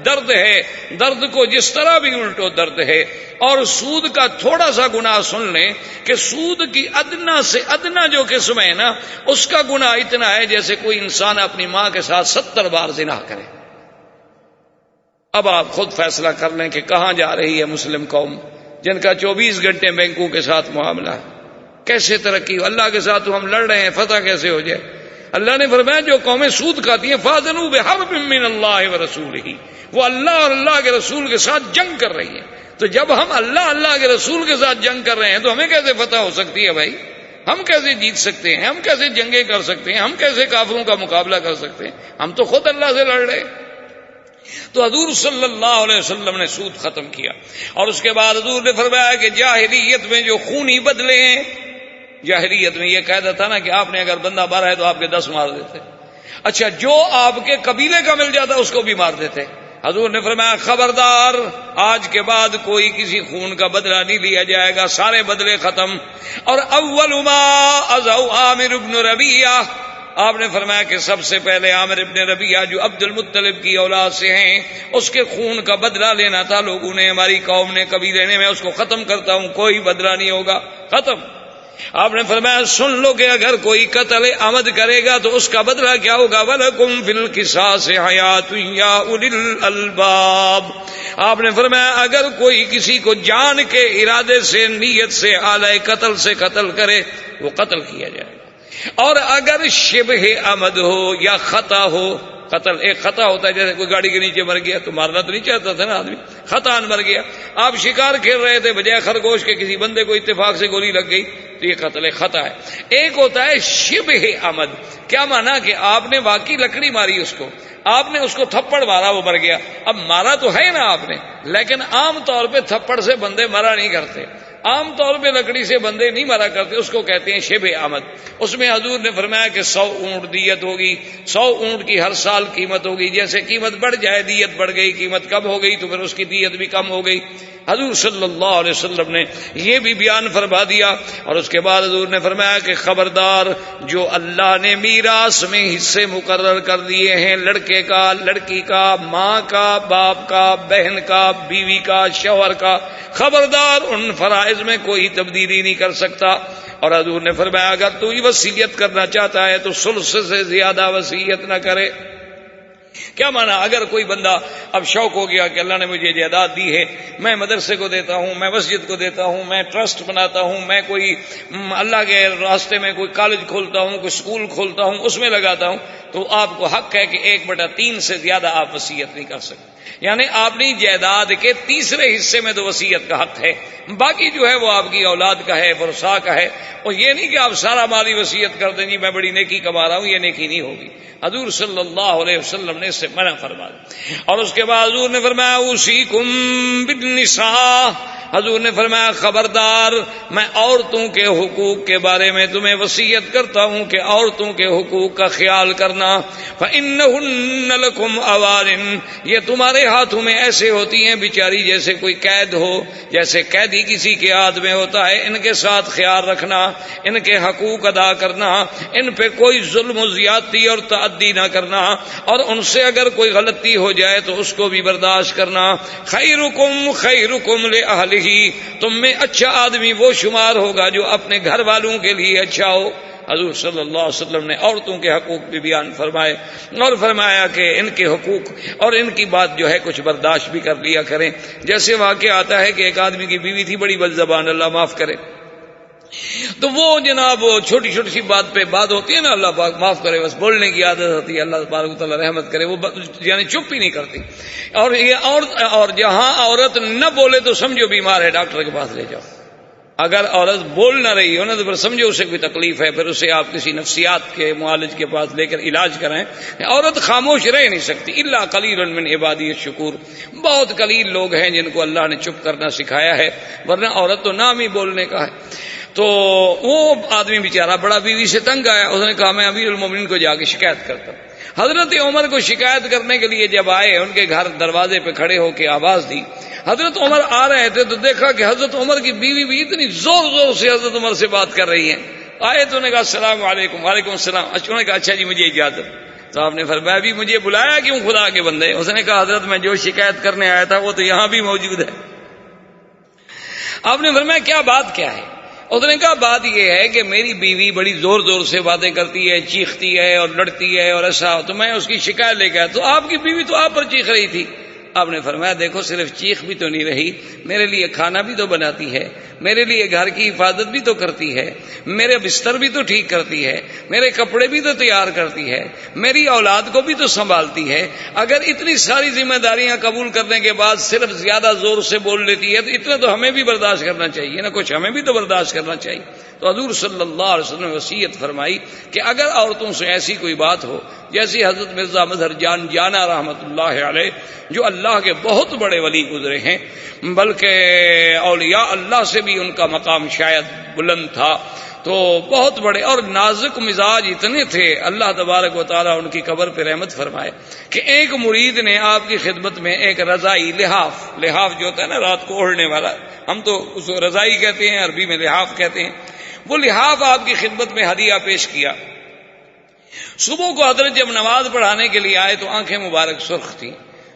درد ہے، درد کو جس طرح بھی الٹو درد ہے۔ اور سود کا تھوڑا سا گناہ سن لیں کہ سود کی ادنا سے ادنا جو قسم ہے نا، اس کا گناہ اتنا ہے جیسے کوئی انسان اپنی ماں کے ساتھ 70 بار زنا کرے۔ اب آپ خود فیصلہ کر لیں کہ کہاں جا رہی ہے مسلم قوم جن کا 24 گھنٹے بینکوں کے ساتھ معاملہ ہے، کیسے ترقی ہو؟ اللہ کے ساتھ تو ہم لڑ رہے ہیں، فتح کیسے ہو جائے؟ اللہ نے فرمایا جو قومیں سود کھاتی ہیں فاذنوا بحرب من اللہ ورسولہ، وہ اللہ اور اللہ کے رسول کے ساتھ جنگ کر رہی ہیں۔ تو جب ہم اللہ کے رسول کے ساتھ جنگ کر رہے ہیں تو ہمیں کیسے فتح ہو سکتی ہے بھائی؟ ہم کیسے جیت سکتے ہیں؟ ہم کیسے جنگیں کر سکتے ہیں؟ ہم کیسے کافروں کا مقابلہ کر سکتے ہیں؟ ہم تو خود اللہ سے لڑ رہے۔ تو حضور صلی اللہ علیہ وسلم نے سود ختم کیا، اور اس کے بعد حضور نے فرمایا کہ جاہلیت میں جو خونی بدلے ہیں، جاہلیت میں یہ قاعدہ تھا نا کہ آپ نے اگر بندہ مارا ہے تو آپ کے 10 مار دیتے، اچھا جو آپ کے قبیلے کا مل جاتا اس کو بھی مار دیتے۔ حضور نے فرمایا خبردار، آج کے بعد کوئی کسی خون کا بدلہ نہیں لیا جائے گا، سارے بدلے ختم۔ اور اول ما ازو عامر بن ربیعہ، آپ نے فرمایا کہ سب سے پہلے عامر ابن ربیعہ جو عبد المطلب کی اولاد سے ہیں، اس کے خون کا بدلہ لینا تھا لوگوں نے، ہماری قوم نے، قبیلے نے، میں اس کو ختم کرتا ہوں، کوئی بدلہ نہیں ہوگا، ختم۔ آپ نے فرمایا سن لو کہ اگر کوئی قتل عمد کرے گا تو اس کا بدلہ کیا ہوگا، وَلَكُمْ فِي الْقِصَاصِ حَيَاةٌ يَا أُولِي الْأَلْبَابِ۔ آپ نے فرمایا اگر کوئی کسی کو جان کے ارادے سے، نیت سے، آلہ قتل سے قتل کرے وہ قتل کیا جائے گا، اور اگر شبہ عمد ہو یا خطا ہو، قتل ایک خطا ہوتا ہے، جیسے کوئی گاڑی کے نیچے مر گیا تو مارنا تو نہیں چاہتا تھا نا آدمی، خطا مر گیا، آپ شکار کھیل رہے تھے، بجائے خرگوش کے کسی بندے کو اتفاق سے گولی لگ گئی تو یہ قتل خطا ہے۔ ایک ہوتا ہے شبہ عمد، کیا مانا کہ آپ نے واقعی لکڑی ماری اس کو، آپ نے اس کو تھپڑ مارا، وہ مر گیا، اب مارا تو ہے نا آپ نے، لیکن عام طور پہ تھپڑ سے بندے مرا نہیں کرتے، عام طور پہ لکڑی سے بندے نہیں مرا کرتے، اس کو کہتے ہیں شبہ عمد۔ اس میں حضور نے فرمایا کہ 100 اونٹ دیت ہوگی، 100 اونٹ کی ہر سال قیمت ہوگی، جیسے قیمت بڑھ جائے دیت بڑھ گئی، قیمت کم ہو گئی تو پھر اس کی دیت بھی کم ہو گئی۔ حضور صلی اللہ علیہ وسلم نے یہ بھی بیان فرما دیا، اور اس کے بعد حضور نے فرمایا کہ خبردار جو اللہ نے میراث میں حصے مقرر کر دیے ہیں، لڑکے کا، لڑکی کا، ماں کا، باپ کا، بہن کا، بیوی کا، شوہر کا، خبردار ان فرائض میں کوئی تبدیلی نہیں کر سکتا۔ اور حضور نے فرمایا اگر تو یہ وصیت کرنا چاہتا ہے تو ثلث سے زیادہ وصیت نہ کرے۔ کیا مانا، اگر کوئی بندہ اب شوق ہو گیا کہ اللہ نے مجھے جائیداد دی ہے، میں مدرسے کو دیتا ہوں، میں مسجد کو دیتا ہوں، میں ٹرسٹ بناتا ہوں، میں کوئی اللہ کے راستے میں کوئی کالج کھولتا ہوں، کوئی اسکول کھولتا ہوں، اس میں لگاتا ہوں، تو آپ کو حق ہے کہ 1/3 سے زیادہ آپ وصیت نہیں کر سکتے۔ یعنی اپنی جائیداد کے تیسرے حصے میں تو وصیت کا حق ہے، باقی جو ہے وہ آپ کی اولاد کا ہے، ورثاء کا ہے. اور یہ نہیں کہ آپ سارا مالی وصیت کر دیں جی میں بڑی نیکی کما رہا ہوں، یہ نیکی نہیں ہوگی. حضور صلی اللہ علیہ وسلم نے اس سے منع فرمایا. اور اس کے بعد حضور نے فرمایا اوصیکم بالنساء، حضور نے فرمایا خبردار میں عورتوں کے حقوق کے بارے میں تمہیں وصیت کرتا ہوں کہ عورتوں کے حقوق کا خیال کرنا. فإنہن لکم اوارن، یہ تمہارے ہاتھوں میں ایسے ہوتی ہیں بیچاری جیسے کوئی قید ہو، جیسے قیدی کسی کے ہاتھ میں ہوتا ہے. ان کے ساتھ خیال رکھنا، ان کے حقوق ادا کرنا، ان پہ کوئی ظلم و زیادتی اور تعدی نہ کرنا، اور ان سے اگر کوئی غلطی ہو جائے تو اس کو بھی برداشت کرنا. خیرکم خیرکم لأہلہ، تم میں اچھا آدمی وہ شمار ہوگا جو اپنے گھر والوں کے لیے اچھا ہو. حضور صلی اللہ علیہ وسلم نے عورتوں کے حقوق بھی بیان فرمائے اور فرمایا کہ ان کے حقوق اور ان کی بات جو ہے کچھ برداشت بھی کر لیا کریں. جیسے واقعہ آتا ہے کہ ایک آدمی کی بیوی تھی بڑی بد زبان، اللہ معاف کرے، تو وہ جناب چھوٹی چھوٹی سی بات پہ بات ہوتی ہے نا، اللہ پاک معاف کرے، بس بولنے کی عادت ہوتی ہے، اللہ تبارک و تعالیٰ رحمت کرے، وہ یعنی چپ ہی نہیں کرتی. اور جہاں عورت نہ بولے تو سمجھو بیمار ہے، ڈاکٹر کے پاس لے جاؤ. اگر عورت بول نہ رہی ہو نا تو پھر سمجھو اسے کوئی تکلیف ہے، پھر اسے آپ کسی نفسیات کے معالج کے پاس لے کر علاج کرائیں. عورت خاموش رہ نہیں سکتی، الا قلیل من عبادی الشکور، بہت قلیل لوگ ہیں جن کو اللہ نے چپ کرنا سکھایا ہے، ورنہ عورت تو نام ہی بولنے کا ہے. تو وہ آدمی بیچارہ بڑا بیوی سے تنگ آیا، اس نے کہا میں امیر المومنین کو جا کے شکایت کرتا ہوں. حضرت عمر کو شکایت کرنے کے لیے جب آئے، ان کے گھر دروازے پہ کھڑے ہو کے آواز دی. حضرت عمر آ رہے تھے تو دیکھا کہ حضرت عمر کی بیوی بھی اتنی زور زور سے حضرت عمر سے بات کر رہی ہیں. آئے تو نے کہا السلام علیکم. وعلیکم السلام. انہوں نے کہا اچھا جی مجھے اجازت. تو آپ نے فرمایا بھی مجھے بلایا کیوں خدا کے بندے؟ اس نے کہا حضرت میں جو شکایت کرنے آیا تھا وہ تو یہاں بھی موجود ہے. آپ نے فرمایا کیا بات کیا ہے؟ اس نے کہا بات یہ ہے کہ میری بیوی بڑی زور زور سے باتیں کرتی ہے، چیختی ہے اور لڑتی ہے اور ایسا، تو میں اس کی شکایت لے کے آیا. تو آپ کی بیوی تو آپ پر چیخ رہی تھی. آپ نے فرمایا دیکھو صرف چیخ بھی تو نہیں رہی، میرے لیے کھانا بھی تو بناتی ہے، میرے لیے گھر کی حفاظت بھی تو کرتی ہے، میرے بستر بھی تو ٹھیک کرتی ہے، میرے کپڑے بھی تو تیار کرتی ہے، میری اولاد کو بھی تو سنبھالتی ہے. اگر اتنی ساری ذمہ داریاں قبول کرنے کے بعد صرف زیادہ زور سے بول لیتی ہے تو اتنا تو ہمیں بھی برداشت کرنا چاہیے نا، کچھ ہمیں بھی تو برداشت کرنا چاہیے. تو حضور صلی اللہ علیہ وسلم نے وصیت فرمائی کہ اگر عورتوں سے ایسی کوئی بات ہو، جیسی حضرت مرزا مظہر جان جانا رحمت اللہ علیہ جو اللہ کے بہت بڑے ولی گزرے ہیں، بلکہ اولیاء اللہ سے بھی ان کا مقام شاید بلند تھا، تو بہت بڑے اور نازک مزاج اتنے تھے، اللہ تبارک و تعالیٰ ان کی قبر پہ رحمت فرمائے کہ ایک مرید نے آپ کی خدمت میں ایک رضائی لحاف جو ہوتا ہے نا رات کو اوڑھنے والا، ہم تو اس کو رضائی کہتے ہیں، عربی میں لحاف کہتے ہیں، وہ لحاف آپ کی خدمت میں ہدیہ پیش کیا. صبح کو حضرت جب نماز پڑھانے کے لیے آئے تو آنکھیں مبارک سرخ تھیں.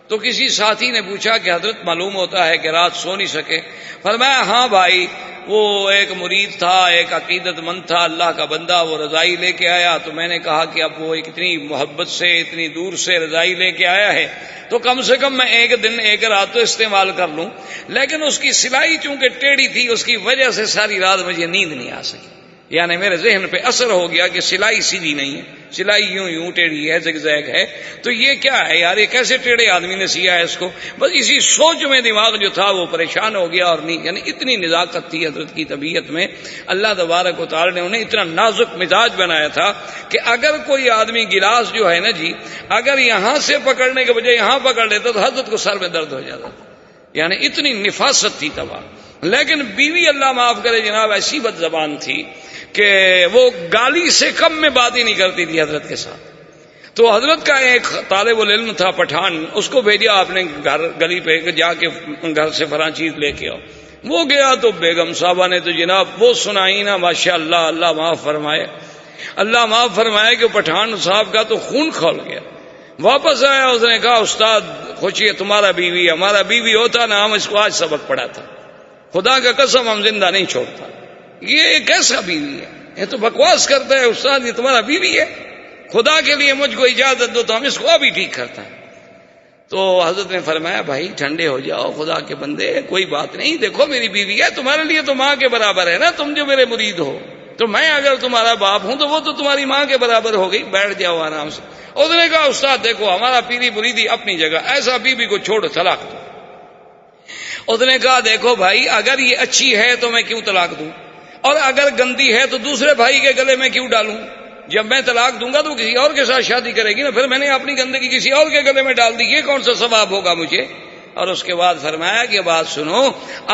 تو کسی ساتھی نے پوچھا کہ حضرت معلوم ہوتا ہے کہ رات سو نہیں سکے. فرمایا ہاں بھائی، وہ ایک مرید تھا، ایک عقیدت مند تھا، اللہ کا بندہ، وہ رضائی لے کے آیا تو میں نے کہا کہ اب وہ اتنی محبت سے اتنی دور سے رضائی لے کے آیا ہے تو کم سے کم میں ایک دن ایک رات تو استعمال کر لوں. لیکن اس کی سلائی چونکہ ٹیڑھی تھی اس کی وجہ سے ساری رات مجھے نیند نہیں آ سکی، یعنی میرے ذہن پہ اثر ہو گیا کہ سلائی سیدھی نہیں ہے، سلائی یوں ٹیڑھی ہے، زگزیگ ہے، تو یہ کیا ہے یار، یہ کیسے ٹیڑھے آدمی نے سیا ہے اس کو؟ بس اسی سوچ میں دماغ جو تھا وہ پریشان ہو گیا. اور نہیں یعنی اتنی نزاکت تھی حضرت کی طبیعت میں، اللہ تبارک و تعالی نے انہیں اتنا نازک مزاج بنایا تھا کہ اگر کوئی آدمی گلاس جو ہے نا جی اگر یہاں سے پکڑنے کے بجائے یہاں پکڑ لیتا تو حضرت کو سر میں درد ہو جاتا تھا، یعنی اتنی نفاست تھی تباہ. لیکن بیوی اللہ معاف کرے جناب ایسی بد زبان تھی کہ وہ گالی سے کم میں بات ہی نہیں کرتی تھی حضرت کے ساتھ. تو حضرت کا ایک طالب العلم تھا پٹھان، اس کو بھیجا آپ نے گھر گلی پہ جا کے گھر سے فلاں چیز لے کے آؤ. وہ گیا تو بیگم صاحبہ نے تو جناب وہ سنائی نا، ماشاء اللہ، اللہ معاف فرمائے، اللہ معاف فرمائے کہ پٹھان صاحب کا تو خون کھول گیا. واپس آیا، اس نے کہا استاد خوشی تمہارا بیوی، ہمارا بیوی ہوتا نا ہم اس کو آج سبق پڑھاتا، خدا کا قسم ہم زندہ نہیں چھوڑتا. یہ کیسا بیوی ہے، یہ تو بکواس کرتا ہے استاد، یہ تمہارا بیوی ہے، خدا کے لیے مجھ کو اجازت دو تو ہم اس کو ابھی ٹھیک کرتا ہے. تو حضرت نے فرمایا بھائی ٹھنڈے ہو جاؤ، خدا کے بندے کوئی بات نہیں، دیکھو میری بیوی ہے، تمہارے لیے تو ماں کے برابر ہے نا، تم جو میرے مرید ہو، تو میں اگر تمہارا باپ ہوں تو وہ تو تمہاری ماں کے برابر ہو گئی، بیٹھ جاؤ آرام سے۔ اس نے کہا استاد دیکھو ہمارا پیری مریدی اپنی جگہ، ایسا بیوی کو چھوڑ طلاق دو۔ اس نے کہا دیکھو بھائی اگر یہ اچھی ہے تو میں کیوں طلاق دوں، اور اگر گندی ہے تو دوسرے بھائی کے گلے میں کیوں ڈالوں؟ جب میں طلاق دوں گا تو کسی اور کے ساتھ شادی کرے گی نا، پھر میں نے اپنی گندگی کسی اور کے گلے میں ڈال دی، یہ کون سا ثواب ہوگا مجھے؟ اور اس کے بعد فرمایا کہ بات سنو،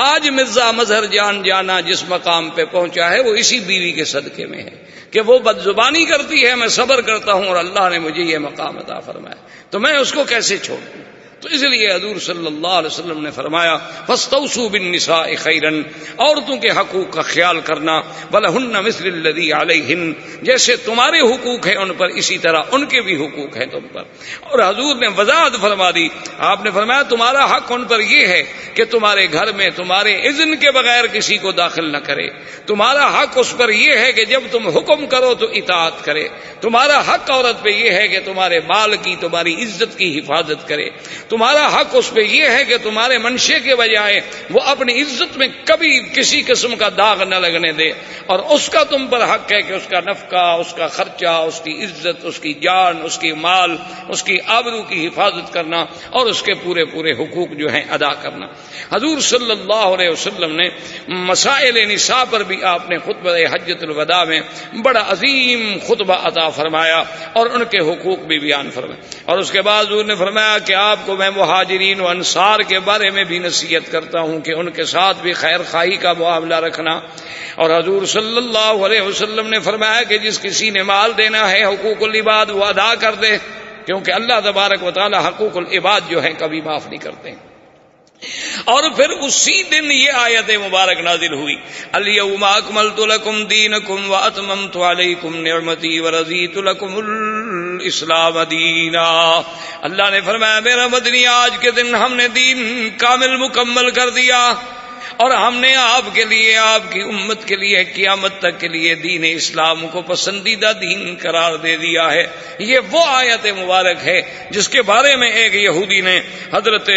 آج مرزا مظہر جان جانا جس مقام پہ پہنچا ہے وہ اسی بیوی کے صدقے میں ہے کہ وہ بد زبانی کرتی ہے، میں صبر کرتا ہوں اور اللہ نے مجھے یہ مقام عطا فرمایا، تو میں اس کو کیسے چھوڑ دوں؟ تو اس لیے حضور صلی اللہ علیہ وسلم نے فرمایا فاستوصوا بالنساء خیرا، عورتوں کے حقوق کا خیال کرنا، ولہن مثل الذی علیہن، جیسے تمہارے حقوق ہیں ان پر اسی طرح ان کے بھی حقوق ہیں تم پر۔ اور حضور نے وضاحت فرما دی، آپ نے فرمایا تمہارا حق ان پر یہ ہے کہ تمہارے گھر میں تمہارے اذن کے بغیر کسی کو داخل نہ کرے، تمہارا حق اس پر یہ ہے کہ جب تم حکم کرو تو اطاعت کرے، تمہارا حق عورت پہ یہ ہے کہ تمہارے مال کی تمہاری عزت کی حفاظت کرے، تمہارا حق اس پہ یہ ہے کہ تمہارے منشے کے بجائے وہ اپنی عزت میں کبھی کسی قسم کا داغ نہ لگنے دے، اور اس کا تم پر حق ہے کہ اس کا نفقہ، اس کا خرچہ، اس کی عزت، اس کی جان، اس کی مال، اس کی آبرو کی حفاظت کرنا اور اس کے پورے پورے حقوق جو ہیں ادا کرنا۔ حضور صلی اللہ علیہ وسلم نے مسائل نساء پر بھی آپ نے خطبہ حجۃ الوداع میں بڑا عظیم خطبہ عطا فرمایا اور ان کے حقوق بھی بیان فرمائے، اور اس کے بعد حضور نے فرمایا کہ آپ کو میں مہاجرین و انصار کے بارے میں بھی نصیحت کرتا ہوں کہ ان کے ساتھ بھی خیر خواہی کا معاملہ رکھنا۔ اور حضور صلی اللہ علیہ وسلم نے فرمایا کہ جس کسی نے مال دینا ہے حقوق العباد وہ ادا کر دے، کیونکہ اللہ تبارک و تعالی حقوق العباد جو ہیں کبھی معاف نہیں کرتے۔ اور پھر اسی دن یہ آیت مبارک نازل ہوئی، الیوم اکملت لکم دینکم واتممت علیکم نعمتی ورضیت لکم الاسلام دینا۔ اللہ نے فرمایا میرا مدنی آج کے دن ہم نے دین کامل مکمل کر دیا، اور ہم نے آپ کے لیے، آپ کی امت کے لیے، قیامت تک کے لیے دین اسلام کو پسندیدہ دین قرار دے دیا ہے۔ یہ وہ آیت مبارک ہے جس کے بارے میں ایک یہودی نے حضرت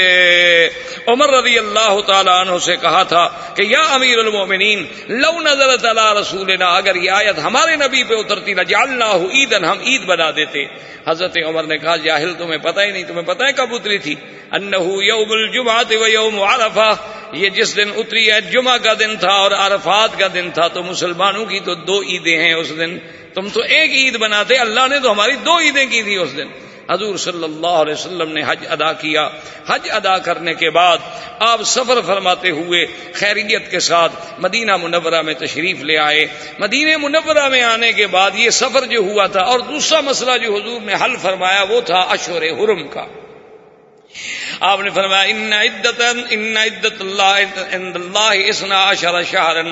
عمر رضی اللہ تعالیٰ عنہ سے کہا تھا کہ یا امیر المومنین لو نزلت علی رسولنا، اگر یہ آیت ہمارے نبی پہ اترتی لجعلناہ عیداً، ہم عید بنا دیتے۔ حضرت عمر نے کہا جاہل تمہیں پتہ ہی نہیں، تمہیں پتہ ہے کب اتری تھی؟ انہ یوم الجمعۃ و یوم عرفہ، یہ جس دن اتری ہے جمعہ کا دن تھا اور عرفات کا دن تھا، تو مسلمانوں کی تو دو عیدیں ہیں اس دن، تم تو ایک عید بناتے، اللہ نے تو ہماری دو عیدیں کی تھی اس دن۔ حضور صلی اللہ علیہ وسلم نے حج ادا کیا، حج ادا کرنے کے بعد آپ سفر فرماتے ہوئے خیریت کے ساتھ مدینہ منورہ میں تشریف لے آئے۔ مدینہ منورہ میں آنے کے بعد یہ سفر جو ہوا تھا، اور دوسرا مسئلہ جو حضور نے حل فرمایا وہ تھا اشہر حرم کا۔ آپ نے فرمایا ان عدت اللہ عند اللہ 12 شہرا،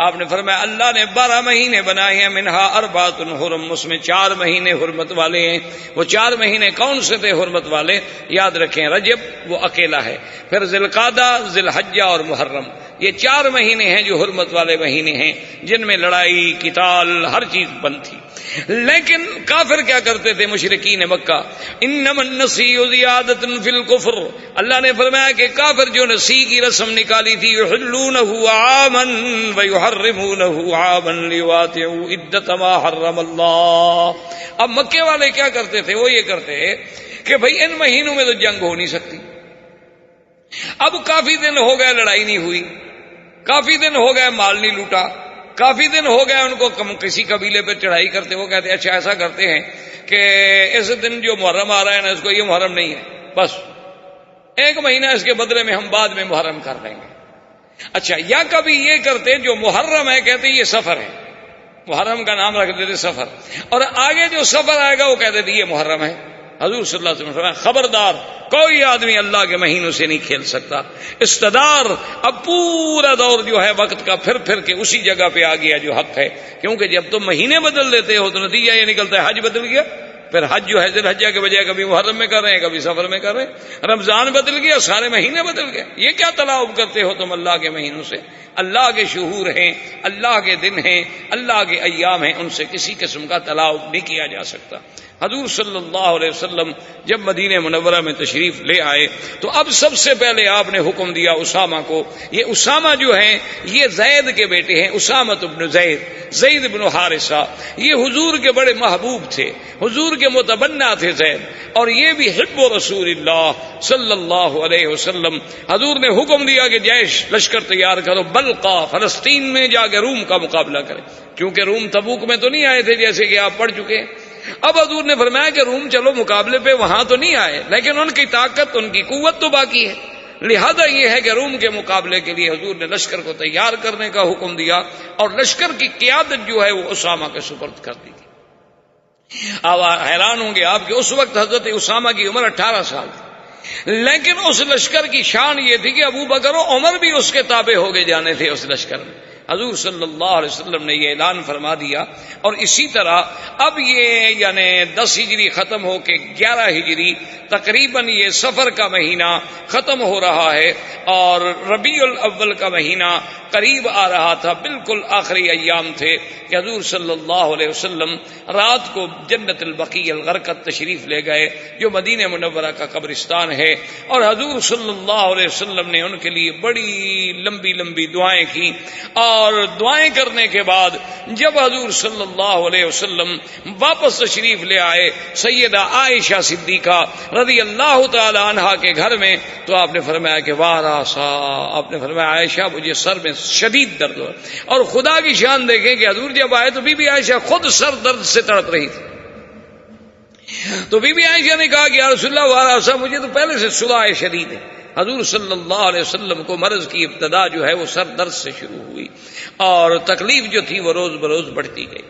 آپ نے فرمایا اللہ نے 12 مہینے بنائے ہیں، منہا اربعۃ حرم، اس میں 4 مہینے حرمت والے ہیں۔ وہ 4 مہینے کون سے تھے حرمت والے؟ یاد رکھیں، رجب وہ اکیلا ہے، پھر ذی القعدہ، ذی الحجہ اور محرم، یہ 4 مہینے ہیں جو حرمت والے مہینے ہیں، جن میں لڑائی، قتال، ہر چیز بند تھی۔ لیکن کافر کیا کرتے تھے مشرکین مکہ؟ انما النسیء زیادۃ فی الکفر، اللہ نے فرمایا کہ کافر جو نسی کی رسم نکالی تھی، یحلونہ عاما ویحرمونہ عاما لیواطئوا عدۃ ما حرم اللہ۔ اب مکے والے کیا کرتے تھے؟ وہ یہ کرتے کہ بھئی ان مہینوں میں تو جنگ ہو نہیں سکتی، اب کافی دن ہو گئے لڑائی نہیں ہوئی، کافی دن ہو گئے مال نہیں لوٹا، کافی دن ہو گئے ان کو کسی قبیلے پہ چڑھائی کرتے، وہ کہتے اچھا ایسا کرتے ہیں کہ اس دن جو محرم آ رہا ہے نا اس کو یہ محرم نہیں ہے، بس 1 مہینہ اس کے بدلے میں ہم بعد میں محرم کر دیں گے۔ اچھا، یا کبھی یہ کرتے جو محرم ہے کہتے یہ سفر ہے، محرم کا نام رکھ دیتے سفر، اور آگے جو سفر آئے گا وہ کہتے تھے یہ محرم ہے۔ حضور صلی اللہ علیہ وسلم فرمایا خبردار، کوئی آدمی اللہ کے مہینوں سے نہیں کھیل سکتا۔ استدار، اب پورا دور جو ہے وقت کا پھر پھر کے اسی جگہ پہ آ گیا جو حق ہے، کیونکہ جب تم مہینے بدل دیتے ہو تو نتیجہ یہ نکلتا ہے حج بدل گیا، پھر حج جو ہے ذی الحجہ کے بجائے کبھی محرم میں کر رہے ہیں، کبھی سفر میں کر رہے ہیں، رمضان بدل گیا، سارے مہینے بدل گئے۔ یہ کیا تلاعب کرتے ہو تم اللہ کے مہینوں سے؟ اللہ کے شہور ہیں، اللہ کے دن ہیں، اللہ کے ایام ہیں، ان سے کسی قسم کا تلاعب نہیں کیا جا سکتا۔ حضور صلی اللہ علیہ وسلم جب مدینہ منورہ میں تشریف لے آئے تو اب سب سے پہلے آپ نے حکم دیا اسامہ کو. یہ اسامہ جو ہیں یہ زید کے بیٹے ہیں, اسامہ بن زید بن حارثہ. یہ حضور کے بڑے محبوب تھے, حضور کے متبنہ تھے زید, اور یہ بھی حب رسول اللہ صلی اللہ علیہ وسلم. حضور نے حکم دیا کہ جیش لشکر تیار کرو, بلقا فلسطین میں جا کے روم کا مقابلہ کرے, کیونکہ روم تبوک میں تو نہیں آئے تھے جیسے کہ آپ پڑھ چکے. اب حضور نے فرمایا کہ روم چلو مقابلے پہ, وہاں تو نہیں آئے لیکن ان کی طاقت ان کی قوت تو باقی ہے. لہذا یہ ہے کہ روم کے مقابلے کے لیے حضور نے لشکر کو تیار کرنے کا حکم دیا, اور لشکر کی قیادت جو ہے وہ اسامہ کے سپرد کر دی گئی. اب حیران ہوں گے آپ کہ اس وقت حضرت اسامہ کی عمر 18 سال تھی, لیکن اس لشکر کی شان یہ تھی کہ ابو بکر و عمر بھی اس کے تابع ہو گئے جانے تھے اس لشکر میں. حضور صلی اللہ علیہ وسلم نے یہ اعلان فرما دیا, اور اسی طرح اب یہ یعنی 10 ہجری ختم ہو کے 11 ہجری تقریباً یہ صفر کا مہینہ ختم ہو رہا ہے, اور ربیع الاول کا مہینہ قریب آ رہا تھا. بالکل آخری ایام تھے کہ حضور صلی اللہ علیہ وسلم رات کو جنت البقیع الغرقد تشریف لے گئے, جو مدینہ منورہ کا قبرستان ہے, اور حضور صلی اللہ علیہ وسلم نے ان کے لیے بڑی لمبی لمبی دعائیں کی. اور دعائیں کرنے کے بعد جب حضور صلی اللہ علیہ وسلم واپس تشریف لے آئے سیدہ عائشہ صدیقہ رضی اللہ تعالی عنہا کے گھر میں, تو آپ نے فرمایا کہ واراسا, آپ نے فرمایا عائشہ مجھے سر میں شدید درد ہو. اور خدا کی شان دیکھیں کہ حضور جب آئے تو بی بی عائشہ خود سر درد سے تڑپ رہی تھی. تو بی بی عائشہ نے کہا کہ یا رسول اللہ واراسا, مجھے تو پہلے سے صداع شدید ہے. حضور صلی اللہ علیہ وسلم کو مرض کی ابتدا جو ہے وہ سر درد سے شروع ہوئی, اور تکلیف جو تھی وہ روز بروز بڑھتی گئی.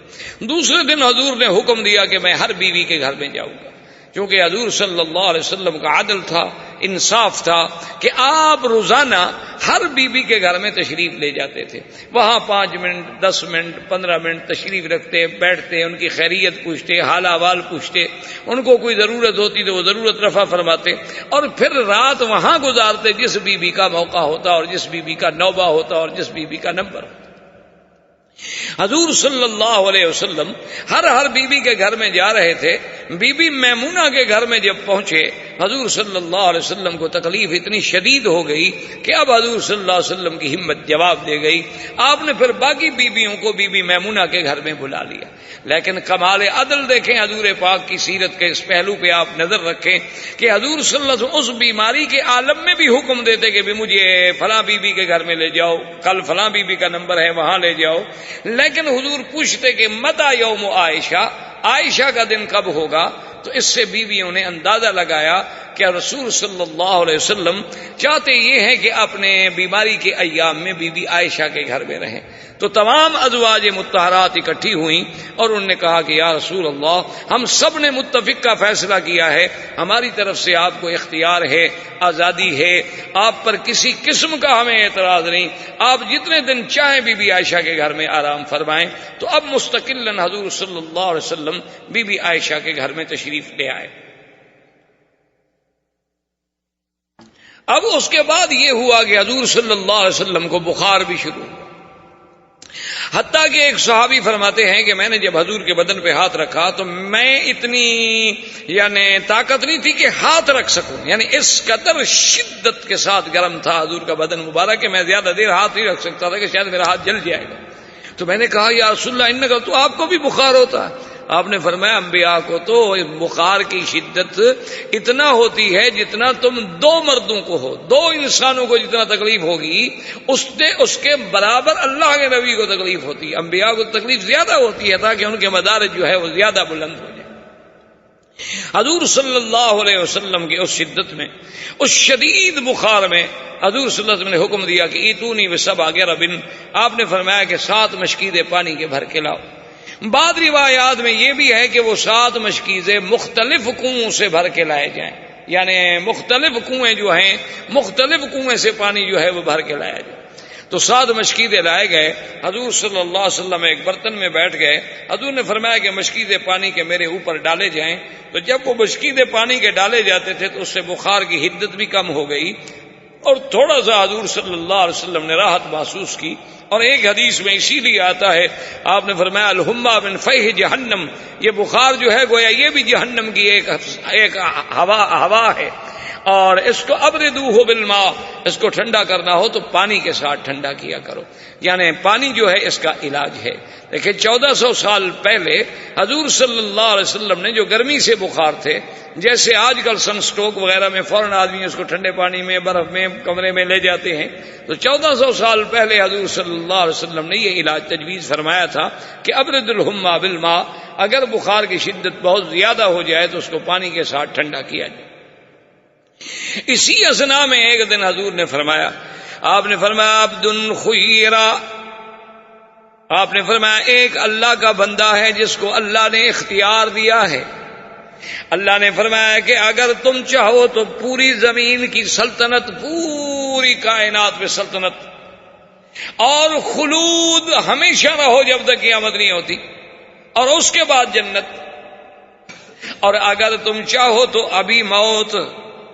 دوسرے دن حضور نے حکم دیا کہ میں ہر بیوی کے گھر میں جاؤں گا, کیونکہ حضور صلی اللہ علیہ وسلم کا عدل تھا, انصاف تھا کہ آپ روزانہ ہر بیوی کے گھر میں تشریف لے جاتے تھے. وہاں 5 منٹ 10 منٹ 15 منٹ تشریف رکھتے, بیٹھتے, ان کی خیریت پوچھتے, حال احوال پوچھتے, ان کو کوئی ضرورت ہوتی تو وہ ضرورت رفع فرماتے, اور پھر رات وہاں گزارتے جس بیوی کا موقع ہوتا, اور جس بیوی کا نوبہ ہوتا, اور جس بیوی کا نمبر ہوتا. حضور صلی اللہ علیہ وسلم ہر بیوی کے گھر میں جا رہے تھے. بی بی میمونہ کے گھر میں جب پہنچے, حضور صلی اللہ علیہ وسلم کو تکلیف اتنی شدید ہو گئی کہ اب حضور صلی اللہ علیہ وسلم کی ہمت جواب دے گئی. آپ نے پھر باقی بیویوں کو بی بی میمونہ کے گھر میں بلا لیا. لیکن کمال عدل دیکھیں حضور پاک کی سیرت کے اس پہلو پہ آپ نظر رکھیں کہ حضور صلی اللہ علیہ وسلم اس بیماری کے عالم میں بھی حکم دیتے کہ مجھے فلاں بیوی کے گھر میں لے جاؤ, کل فلاں بیوی کا نمبر ہے وہاں لے جاؤ. لیکن حضور پوچھتے کہ متى یوم عائشہ, عائشہ کا دن کب ہوگا؟ تو اس سے بیویوں نے اندازہ لگایا کہ رسول صلی اللہ علیہ وسلم چاہتے یہ ہیں کہ اپنے بیماری کے ایام میں بی بی عائشہ کے گھر میں رہیں. تو تمام ازواج مطہرات اکٹھی ہوئیں اور انہوں نے کہا کہ یا رسول اللہ, ہم سب نے متفق کا فیصلہ کیا ہے, ہماری طرف سے آپ کو اختیار ہے, آزادی ہے, آپ پر کسی قسم کا ہمیں اعتراض نہیں, آپ جتنے دن چاہیں بی بی عائشہ کے گھر میں آرام فرمائیں. تو اب مستقلاً حضور صلی اللہ علیہ وسلم بی بی عائشہ کے گھر میں تشریف لے آئے. اب اس کے بعد یہ ہوا کہ حضور صلی اللہ علیہ وسلم کو بخار بھی شروع ہوا, حتیٰ کہ ایک صحابی فرماتے ہیں کہ میں نے جب حضور کے بدن پہ ہاتھ رکھا تو میں اتنی یعنی طاقت نہیں تھی کہ ہاتھ رکھ سکوں, یعنی اس قدر شدت کے ساتھ گرم تھا حضور کا بدن مبارک کہ میں زیادہ دیر ہاتھ نہیں رکھ سکتا تھا کہ شاید میرا ہاتھ جل جائے گا. تو میں نے کہا یا رسول اللہ انکا, تو آپ کو بھی بخار ہوتا ہے؟ آپ نے فرمایا انبیاء کو تو بخار کی شدت اتنا ہوتی ہے جتنا تم 2 مردوں کو ہو, 2 انسانوں کو جتنا تکلیف ہوگی اس کے برابر اللہ کے نبی کو تکلیف ہوتی ہے. انبیاء کو تکلیف زیادہ ہوتی ہے تاکہ ان کے مدارج جو ہے وہ زیادہ بلند ہو جائے. حضور صلی اللہ علیہ وسلم کی اس شدت میں, اس شدید بخار میں حضور صلی اللہ علیہ وسلم نے حکم دیا کہ ایتونی بسبع غرب, آپ نے فرمایا کہ 7 مشکیزیں پانی کے بھر کے لاؤ. بعض روایات میں یہ بھی ہے کہ وہ 7 مشکیزیں مختلف کنویں سے بھر کے لائے جائیں, یعنی مختلف کنویں جو ہیں مختلف کنویں سے پانی جو ہے وہ بھر کے لایا جائے. تو 7 مشکیزیں لائے گئے. حضور صلی اللہ علیہ وسلم ایک برتن میں بیٹھ گئے. حضور نے فرمایا کہ مشکیزیں پانی کے میرے اوپر ڈالے جائیں. تو جب وہ مشکیزیں پانی کے ڈالے جاتے تھے تو اس سے بخار کی حدت بھی کم ہو گئی اور تھوڑا سا حضور صلی اللہ علیہ وسلم نے راحت محسوس کی. اور ایک حدیث میں اسی لیے آتا ہے، آپ نے فرمایا الحمہ من فیح جہنم، یہ بخار جو ہے گویا یہ بھی جہنم کی ایک ہوا ہے، اور اس کو ابردوہ بالماء، اس کو ٹھنڈا کرنا ہو تو پانی کے ساتھ ٹھنڈا کیا کرو، یعنی پانی جو ہے اس کا علاج ہے. دیکھیں 1400 سال پہلے حضور صلی اللہ علیہ وسلم نے جو گرمی سے بخار تھے، جیسے آج کل سن سٹروک وغیرہ میں فوراً آدمی اس کو ٹھنڈے پانی میں برف میں کمرے میں لے جاتے ہیں، تو 1400 سال پہلے حضور صلی اللہ علیہ وسلم نے یہ علاج تجویز فرمایا تھا کہ ابرد الحمہ بالماء، اگر بخار کی شدت بہت زیادہ ہو جائے تو اس کو پانی کے ساتھ ٹھنڈا کیا جائے. اسی اثنا میں ایک دن حضور نے فرمایا، آپ نے فرمایا عبد خیرا، آپ نے فرمایا ایک اللہ کا بندہ ہے جس کو اللہ نے اختیار دیا ہے. اللہ نے فرمایا کہ اگر تم چاہو تو پوری زمین کی سلطنت، پوری کائنات میں سلطنت، اور خلود ہمیشہ رہو جب تک قیامت نہیں ہوتی، اور اس کے بعد جنت. اور اگر تم چاہو تو ابھی موت،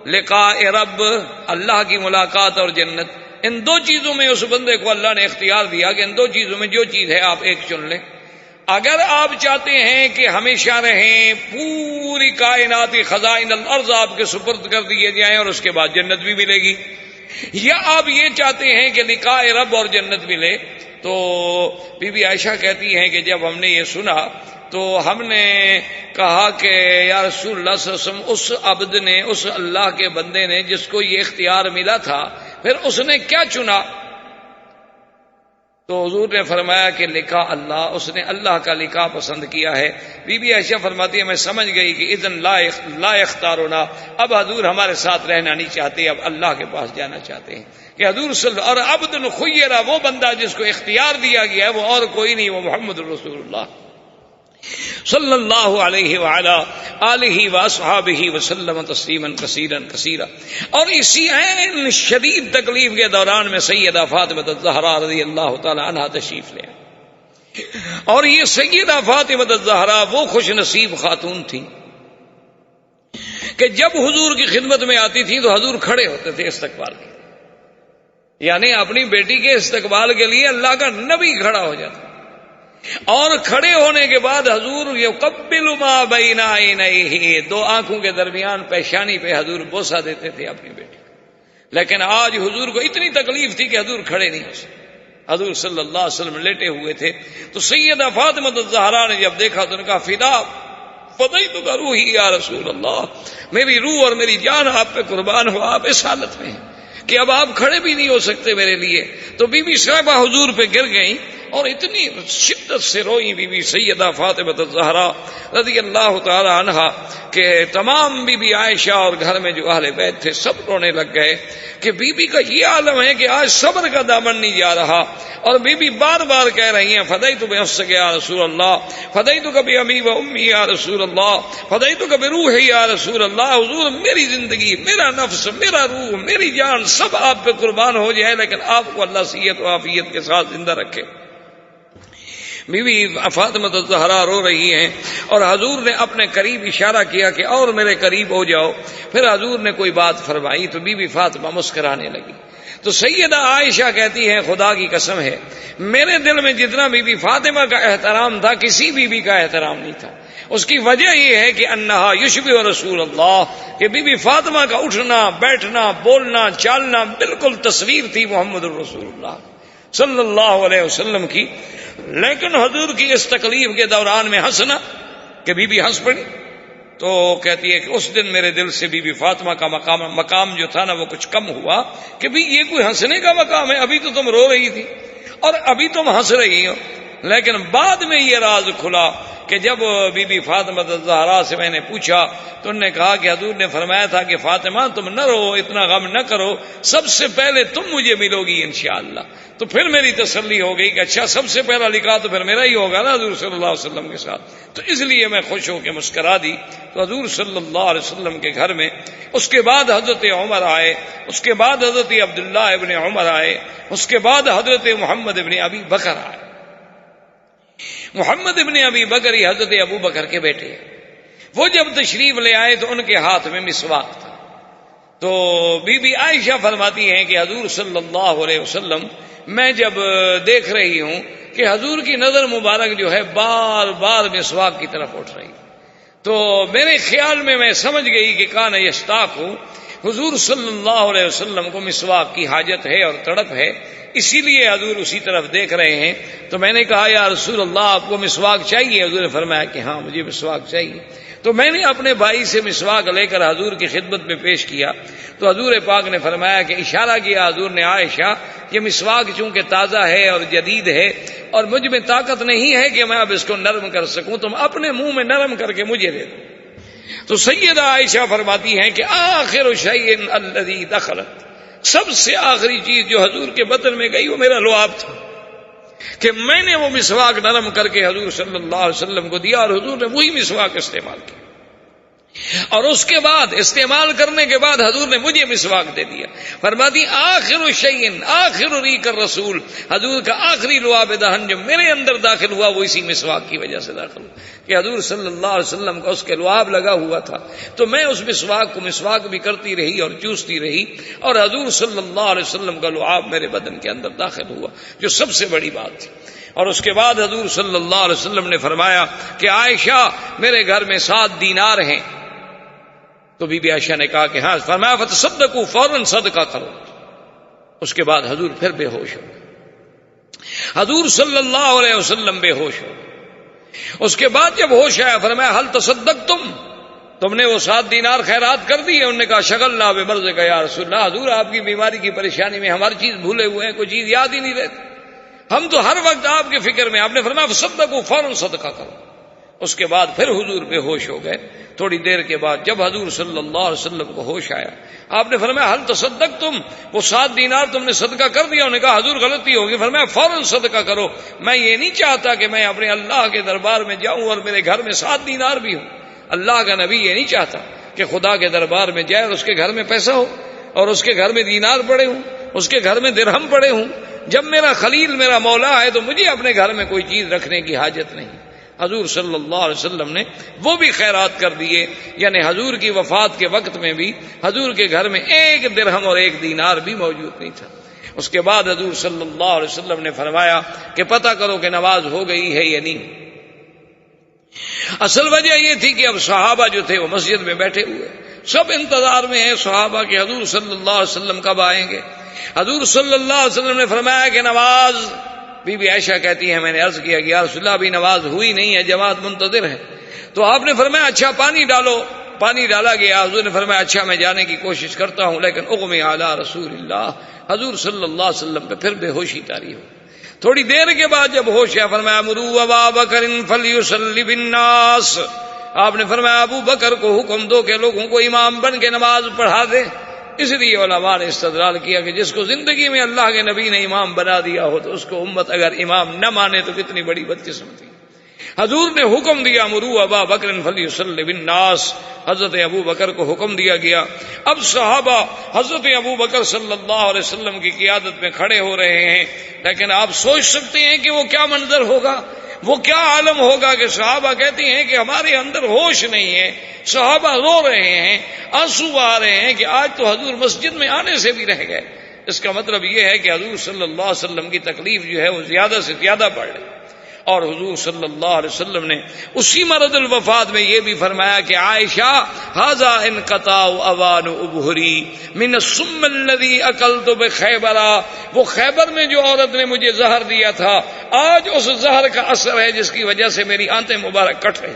لقاء رب، اللہ کی ملاقات اور جنت، ان دو چیزوں میں اس بندے کو اللہ نے اختیار دیا کہ ان دو چیزوں میں جو چیز ہے آپ ایک چن لیں. اگر آپ چاہتے ہیں کہ ہمیشہ رہیں، پوری کائناتی خزائن الارض آپ کے سپرد کر دیے جائیں اور اس کے بعد جنت بھی ملے گی، یا آپ یہ چاہتے ہیں کہ لقاء رب اور جنت ملے، تو بی بی عائشہ کہتی ہیں کہ جب ہم نے یہ سنا تو ہم نے کہا کہ یا رسول اللہ صلی اللہ علیہ وسلم، اس عبد نے، اس اللہ کے بندے نے جس کو یہ اختیار ملا تھا، پھر اس نے کیا چنا؟ تو حضور نے فرمایا کہ لقاء اللہ، اس نے اللہ کا لقاء پسند کیا ہے. بی بی عائشہ فرماتی ہے میں سمجھ گئی کہ اذن لا اختارنا، اب حضور ہمارے ساتھ رہنا نہیں چاہتے، اب اللہ کے پاس جانا چاہتے ہیں. کہ حضور صلی اللہ، اور عبد خیرہ، وہ بندہ جس کو اختیار دیا گیا ہے وہ اور کوئی نہیں، وہ محمد رسول اللہ صلی اللہ علیہ وعلا آلہ واصحابہ وسلم تسلیما کثیرا کثیرا. اور اسی عین شدید تکلیف کے دوران میں سیدہ فاطمہ الزہرا رضی اللہ تعالی عنہا تشریف لے. اور یہ سیدہ فاطمہ الزہرا وہ خوش نصیب خاتون تھی کہ جب حضور کی خدمت میں آتی تھی تو حضور کھڑے ہوتے تھے استقبال کے، یعنی اپنی بیٹی کے استقبال کے لیے اللہ کا نبی کھڑا ہو جاتا، اور کھڑے ہونے کے بعد حضور یقبل ما بین عینیہ، دو آنکھوں کے درمیان پیشانی پہ حضور بوسہ دیتے تھے اپنی بیٹی کو. لیکن آج حضور کو اتنی تکلیف تھی کہ حضور کھڑے نہیں ہو سکتے، حضور صلی اللہ علیہ وسلم لیٹے ہوئے تھے. تو سیدہ فاطمہ الزہرا نے جب دیکھا تو نے کہا فدا فدیتک روحی یا رسول اللہ، میری روح اور میری جان آپ پہ قربان ہو، آپ اس حالت میں ہیں کہ اب آپ کھڑے بھی نہیں ہو سکتے میرے لیے. تو بی بی صاحبہ حضور پہ گر گئیں اور اتنی شدت سے روئی بی بی سیدہ فاطمہ الزہرا رضی اللہ تعالی عنہا کہ تمام بی بی عائشہ اور گھر میں جو اہل بیت تھے سب رونے لگ گئے کہ بی بی کا یہ عالم ہے کہ آج صبر کا دامن نہیں جا رہا. اور بی بی بار بار کہہ رہی ہیں فدیت بنفسک یا رسول اللہ، فدیتک بابی و امی یا رسول اللہ، فدیتک بروحی یا رسول اللہ. حضور میری زندگی، میرا نفس، میرا روح، میری جان سب آپ پہ قربان ہو جائے، لیکن آپ کو اللہ صحت و عافیت کے ساتھ زندہ رکھے. بی بی فاطمہ الزہرا رو رہی ہیں اور حضور نے اپنے قریب اشارہ کیا کہ اور میرے قریب ہو جاؤ. پھر حضور نے کوئی بات فرمائی تو بی بی فاطمہ مسکرانے لگی. تو سیدہ عائشہ کہتی ہیں خدا کی قسم ہے میرے دل میں جتنا بی بی فاطمہ کا احترام تھا کسی بی بی کا احترام نہیں تھا. اس کی وجہ یہ ہے کہ انہا یشبہ رسول اللہ، کہ بی بی فاطمہ کا اٹھنا بیٹھنا بولنا چالنا بالکل تصویر تھی محمد الرسول اللہ صلی اللہ علیہ وسلم کی. لیکن حضور کی اس تکلیف کے دوران میں ہنسنا، کہ بی بی ہنس پڑی. تو کہتی ہے کہ اس دن میرے دل سے بی بی فاطمہ کا مقام جو تھا نا وہ کچھ کم ہوا کہ بھی یہ کوئی ہنسنے کا مقام ہے، ابھی تو تم رو رہی تھی اور ابھی تم ہنس رہی ہو. لیکن بعد میں یہ راز کھلا کہ جب بی بی فاطمہ الزہرا سے میں نے پوچھا تو انہوں نے کہا کہ حضور نے فرمایا تھا کہ فاطمہ تم نہ رو، اتنا غم نہ کرو، سب سے پہلے تم مجھے ملو گی انشاءاللہ. تو پھر میری تسلی ہو گئی کہ اچھا سب سے پہلا لکھا تو پھر میرا ہی ہوگا نا حضور صلی اللہ علیہ وسلم کے ساتھ. تو اس لیے میں خوش ہو کے مسکرا دی. تو حضور صلی اللہ علیہ وسلم کے گھر میں اس کے بعد حضرت عمر آئے، اس کے بعد حضرت عبداللہ ابن عمر آئے، اس کے بعد حضرت محمد ابن ابی بکر آئے. محمد ابن ابی بکر ہی حضرت ابو بکر کے بیٹے. وہ جب تشریف لے آئے تو ان کے ہاتھ میں مسواک تھا. تو بی بی عائشہ فرماتی ہیں کہ حضور صلی اللہ علیہ وسلم میں جب دیکھ رہی ہوں کہ حضور کی نظر مبارک جو ہے بار بار مسواک کی طرف اٹھ رہی، تو میرے خیال میں سمجھ گئی کہ کان یشتاق ہوں، حضور صلی اللہ علیہ وسلم کو مسواک کی حاجت ہے اور تڑپ ہے، اسی لیے حضور اسی طرف دیکھ رہے ہیں۔ تو میں نے کہا یا رسول اللہ آپ کو مسواک چاہیے؟ حضور نے فرمایا کہ ہاں مجھے مسواک چاہیے۔ تو میں نے اپنے بھائی سے مسواک لے کر حضور کی خدمت میں پیش کیا، تو حضور پاک نے فرمایا کہ اشارہ کیا حضور نے عائشہ کہ مسواک چونکہ تازہ ہے اور جدید ہے اور مجھ میں طاقت نہیں ہے کہ میں اب اس کو نرم کر سکوں، تم اپنے منہ میں نرم کر کے مجھے دے دو۔ تو سیدہ عائشہ فرماتی ہیں کہ آخر شیء الذی دخلت، سب سے آخری چیز جو حضور کے بطن میں گئی وہ میرا لعاب تھا، کہ میں نے وہ مسواک نرم کر کے حضور صلی اللہ علیہ وسلم کو دیا اور حضور نے وہی مسواک استعمال کیا، اور اس کے بعد استعمال کرنے کے بعد حضور نے مجھے مسواک دے دیا۔ فرماتی آخر شیء آخر ریق الرسول، حضور کا آخری لعاب دہن جو میرے اندر داخل ہوا وہ اسی مسواک کی وجہ سے داخل ہوا، کہ حضور صلی اللہ علیہ وسلم کا اس کے لعاب لگا ہوا تھا، تو میں اس مسواک کو مسواک بھی کرتی رہی اور چوستی رہی، اور حضور صلی اللہ علیہ وسلم کا لعاب میرے بدن کے اندر داخل ہوا، جو سب سے بڑی بات تھی۔ اور اس کے بعد حضور صلی اللہ علیہ وسلم نے فرمایا کہ عائشہ میرے گھر میں 7 دینار ہیں، تو بی بی عائشہ نے کہا کہ ہاں، فرمایا فتصدقوا، فوراً صدقہ کرو۔ اس کے بعد حضور پھر بے ہوش ہو گئے، حضور صلی اللہ علیہ وسلم بے ہوش ہو گئے۔ اس کے بعد جب ہوش آیا فرمایا حل تصدقتم، تم نے وہ 7 دینار خیرات کر دی؟ انہوں نے کہا شغلنا بمرضک یا رسول اللہ، حضور آپ کی بیماری کی پریشانی میں ہماری چیز بھولے ہوئے ہیں، کوئی چیز یاد ہی نہیں رہتی، ہم تو ہر وقت آپ کے فکر میں۔ آپ نے فرمایا فصدقوا، فوراً صدقہ کرو۔ اس کے بعد پھر حضور بے ہوش ہو گئے۔ تھوڑی دیر کے بعد جب حضور صلی اللہ علیہ وسلم کو ہوش آیا، آپ نے فرمایا حل تصدقتم، وہ 7 دینار تم نے صدقہ کر دیا؟ انہوں نے کہا حضور غلطی ہوگی۔ فرمایا فوراً صدقہ کرو، میں یہ نہیں چاہتا کہ میں اپنے اللہ کے دربار میں جاؤں اور میرے گھر میں 7 دینار بھی ہوں۔ اللہ کا نبی یہ نہیں چاہتا کہ خدا کے دربار میں جائے اور اس کے گھر میں پیسہ ہو اور اس کے گھر میں دینار پڑے ہوں، اس کے گھر میں درہم پڑے ہوں۔ جب میرا خلیل میرا مولا ہے تو مجھے اپنے گھر میں کوئی چیز رکھنے کی حاجت نہیں۔ حضور صلی اللہ علیہ وسلم نے وہ بھی خیرات کر دیے، یعنی حضور کی وفات کے وقت میں بھی حضور کے گھر میں 1 درہم اور 1 دینار بھی موجود نہیں تھا۔ اس کے بعد حضور صلی اللہ علیہ وسلم نے فرمایا کہ پتہ کرو کہ نماز ہو گئی ہے یا نہیں۔ اصل وجہ یہ تھی کہ اب صحابہ جو تھے وہ مسجد میں بیٹھے ہوئے، سب انتظار میں ہیں صحابہ کہ حضور صلی اللہ علیہ وسلم کب آئیں گے۔ حضور صلی اللہ علیہ وسلم نے فرمایا کہ نماز، بی بی عائشہ کہتی ہے میں نے عرض کیا کہ یا رسول اللہ ابھی نماز ہوئی نہیں ہے، جماعت منتظر ہے۔ تو آپ نے فرمایا اچھا پانی ڈالو، پانی ڈالا گیا۔ حضور نے فرمایا اچھا میں جانے کی کوشش کرتا ہوں، لیکن اغمی علی رسول اللہ، حضور صلی اللہ علیہ وسلم پہ پھر بے ہوشی طاری ہو۔ تھوڑی دیر کے بعد جب ہوش آیا فرمایا مروا ابا بکر فلیصلی بالناس، آپ نے فرمایا ابو بکر کو حکم دو کہ لوگوں کو امام بن کے نماز پڑھا دے۔ اس لیے علماء نے استدلال کیا کہ جس کو زندگی میں اللہ کے نبی نے امام بنا دیا ہو تو اس کو امت اگر امام نہ مانے تو کتنی بڑی بدقسمتی۔ حضور نے حکم دیا مروا ابا بکر فلیصلی بالناس، حضرت ابو بکر کو حکم دیا گیا۔ اب صحابہ حضرت ابو بکر صلی اللہ علیہ وسلم کی قیادت میں کھڑے ہو رہے ہیں، لیکن آپ سوچ سکتے ہیں کہ وہ کیا منظر ہوگا، وہ کیا عالم ہوگا کہ صحابہ کہتے ہیں کہ ہمارے اندر ہوش نہیں ہے، صحابہ رو رہے ہیں، آنسو آ رہے ہیں کہ آج تو حضور مسجد میں آنے سے بھی رہ گئے۔ اس کا مطلب یہ ہے کہ حضور صلی اللہ علیہ وسلم کی تکلیف جو ہے وہ زیادہ سے زیادہ بڑھ رہی۔ اور حضور صلی اللہ علیہ وسلم نے اسی مرض الوفات میں یہ بھی فرمایا کہ عائشہ ھذا انقطاع اوان ابہری من السم الذی اکلت بخیبر، وہ خیبر میں جو عورت نے مجھے زہر دیا تھا آج اس زہر کا اثر ہے جس کی وجہ سے میری آنتیں مبارک کٹ رہی۔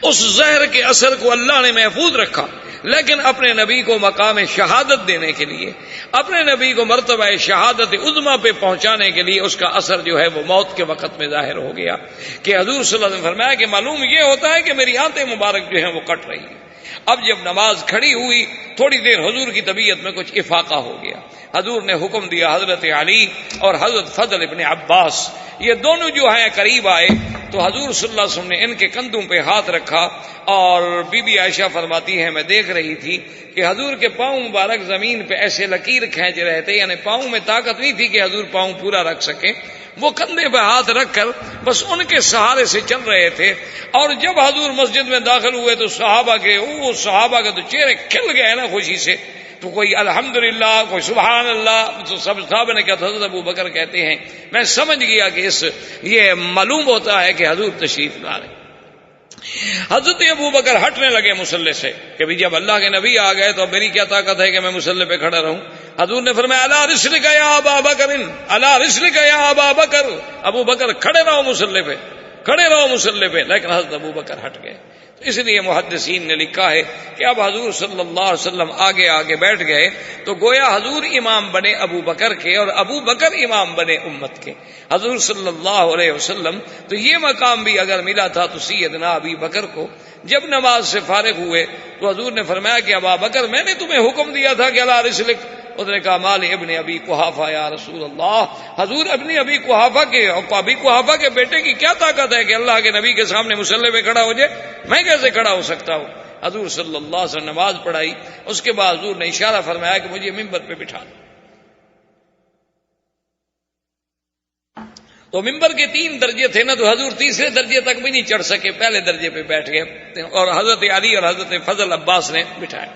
اس زہر کے اثر کو اللہ نے محفوظ رکھا، لیکن اپنے نبی کو مقام شہادت دینے کے لیے، اپنے نبی کو مرتبہ شہادت عظمیٰ پہ پہنچانے کے لیے اس کا اثر جو ہے وہ موت کے وقت میں ظاہر ہو گیا کہ حضور صلی اللہ علیہ وسلم نے فرمایا کہ معلوم یہ ہوتا ہے کہ میری آنتیں مبارک جو ہیں وہ کٹ رہی ہیں۔ اب جب نماز کھڑی ہوئی تھوڑی دیر حضور کی طبیعت میں کچھ افاقہ ہو گیا۔ حضور نے حکم دیا حضرت علی اور حضرت فضل ابن عباس یہ دونوں جو ہیں قریب آئے، تو حضور صلی اللہ علیہ وسلم نے ان کے کندھوں پہ ہاتھ رکھا، اور بی بی عائشہ فرماتی ہے میں دیکھ رہی تھی کہ حضور کے پاؤں مبارک زمین پہ ایسے لکیر کھینچ رہے تھے، یعنی پاؤں میں طاقت نہیں تھی کہ حضور پاؤں پورا رکھ سکیں، وہ کندھے پہ ہاتھ رکھ کر بس ان کے سہارے سے چل رہے تھے. اور جب حضور مسجد میں داخل ہوئے تو صحابہ کے تو چہرے کھل گئے نا خوشی سے. تو کوئی الحمدللہ، کوئی سبحان اللہ، تو سب صحابہ نے کہا حضرت ابو بکر کہتے ہیں میں سمجھ گیا کہ یہ معلوم ہوتا ہے کہ حضور تشریف لا رہے. حضرت ابو بکر ہٹنے لگے مصلی سے کہ بھی جب اللہ کے نبی آ گئے تو اب میری کیا طاقت ہے کہ میں مصلی پہ کھڑا رہوں. حضور نے فرمایا الا رسلک یا ابا بکر، الا رسلک یا ابا بکر، ابو بکر کھڑے رہو مصلی پہ، کھڑے رہو مصلی پہ. لیکن حضرت ابو بکر ہٹ گئے. تو اس لیے محدثین نے لکھا ہے کہ اب حضور صلی اللہ علیہ وسلم آگے آگے بیٹھ گئے تو گویا حضور امام بنے ابو بکر کے اور ابو بکر امام بنے امت کے. حضور صلی اللہ علیہ وسلم تو یہ مقام بھی اگر ملا تھا تو سیدنا ابی بکر کو جب نماز سے فارغ ہوئے تو حضور نے فرمایا کہ ابا بکر میں نے تمہیں حکم دیا تھا کہ الا رسلک. اس نے کہا مال ابن ابی قحافہ یا رسول اللہ، حضور ابن ابی قحافہ کے بیٹے کی کیا طاقت ہے کہ اللہ کے نبی کے سامنے مصلی پہ کھڑا ہو جائے، میں کیسے کھڑا ہو سکتا ہوں. حضور صلی اللہ علیہ وسلم نماز پڑھائی. اس کے بعد حضور نے اشارہ فرمایا کہ مجھے ممبر پہ بٹھا دو. تو ممبر کے 3 درجے تھے نا، تو حضور تیسرے درجے تک بھی نہیں چڑھ سکے، پہلے درجے پہ بیٹھ گئے اور حضرت علی اور حضرت فضل عباس نے بٹھایا.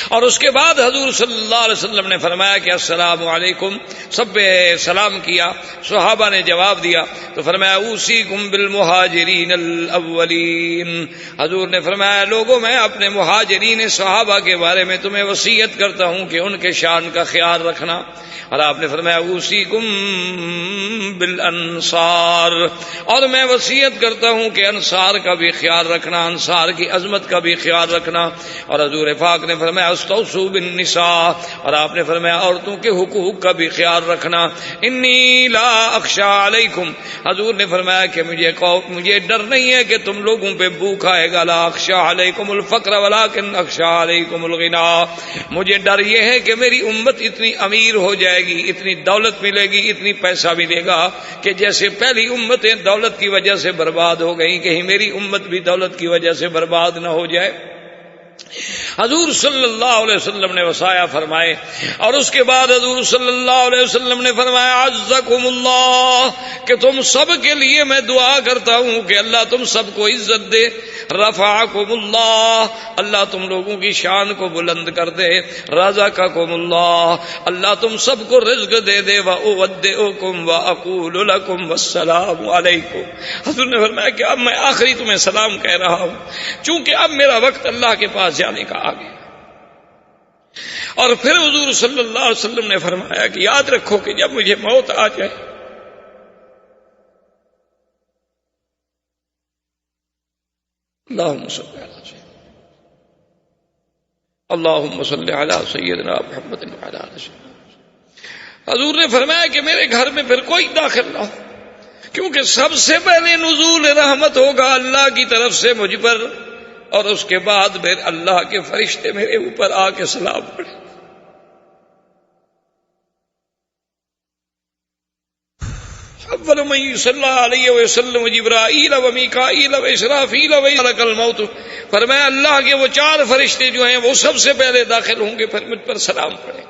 اور اس کے بعد حضور صلی اللہ علیہ وسلم نے فرمایا کہ السلام علیکم، سب پہ سلام کیا. صحابہ نے جواب دیا تو فرمایا اوصیکم بالمہاجرین الاولین. حضور نے فرمایا لوگوں میں اپنے مہاجرین صحابہ کے بارے میں تمہیں وصیت کرتا ہوں کہ ان کے شان کا خیال رکھنا. اور آپ نے فرمایا اوصیکم بالانصار، اور میں وصیت کرتا ہوں کہ انصار کا بھی خیال رکھنا، انصار کی عظمت کا بھی خیال رکھنا. اور حضور پاک نے فرمایا استوصوا بالنساء، اور آپ نے فرمایا عورتوں کے حقوق کا بھی خیال رکھنا. انی لا اخشی علیکم، حضور نے فرمایا کہ مجھے ڈر نہیں ہے کہ تم لوگوں پہ بھوک آئے گا. لا اخشی علیکم الفقر ولکن اخشی علیکم الغنا، مجھے ڈر یہ ہے کہ میری امت اتنی امیر ہو جائے گی، اتنی دولت ملے گی، اتنی پیسہ ملے گا کہ جیسے پہلی امتیں دولت کی وجہ سے برباد ہو گئیں، کہیں میری امت بھی دولت کی وجہ سے برباد نہ ہو جائے. حضور صلی اللہ علیہ وسلم نے وصایا فرمائے. اور اس کے بعد حضور صلی اللہ علیہ وسلم نے فرمایا عزکم اللہ، کہ تم سب کے لیے میں دعا کرتا ہوں کہ اللہ تم سب کو عزت دے. رفعکم اللہ، اللہ تم لوگوں کی شان کو بلند کر دے. رزقکم اللہ، اللہ تم سب کو رزق دے دے. واودعکم واقول لکم والسلام علیکم. حضور نے فرمایا کہ اب میں آخری تمہیں سلام کہہ رہا ہوں، چونکہ اب میرا وقت اللہ کے پاس جانے کا آ گیا. اور پھر حضور صلی اللہ علیہ وسلم نے فرمایا کہ یاد رکھو کہ جب مجھے موت آ جائے اللہم صلی علی سیدنا محمد وعلی آلہ سیدنا. حضور نے فرمایا کہ میرے گھر میں پھر کوئی داخل نہ ہو، کیونکہ سب سے پہلے نزول رحمت ہوگا اللہ کی طرف سے مجھ پر، اور اس کے بعد پھر اللہ کے فرشتے میرے اوپر آ کے سلام پڑھیں. اول من صلی علیہ وسلم جبرائیل و میکائیل و اسرافیل و ملک الموت. فرمایا اللہ کے وہ 4 فرشتے جو ہیں وہ سب سے پہلے داخل ہوں گے، پھر مجھ پر سلام پڑھیں.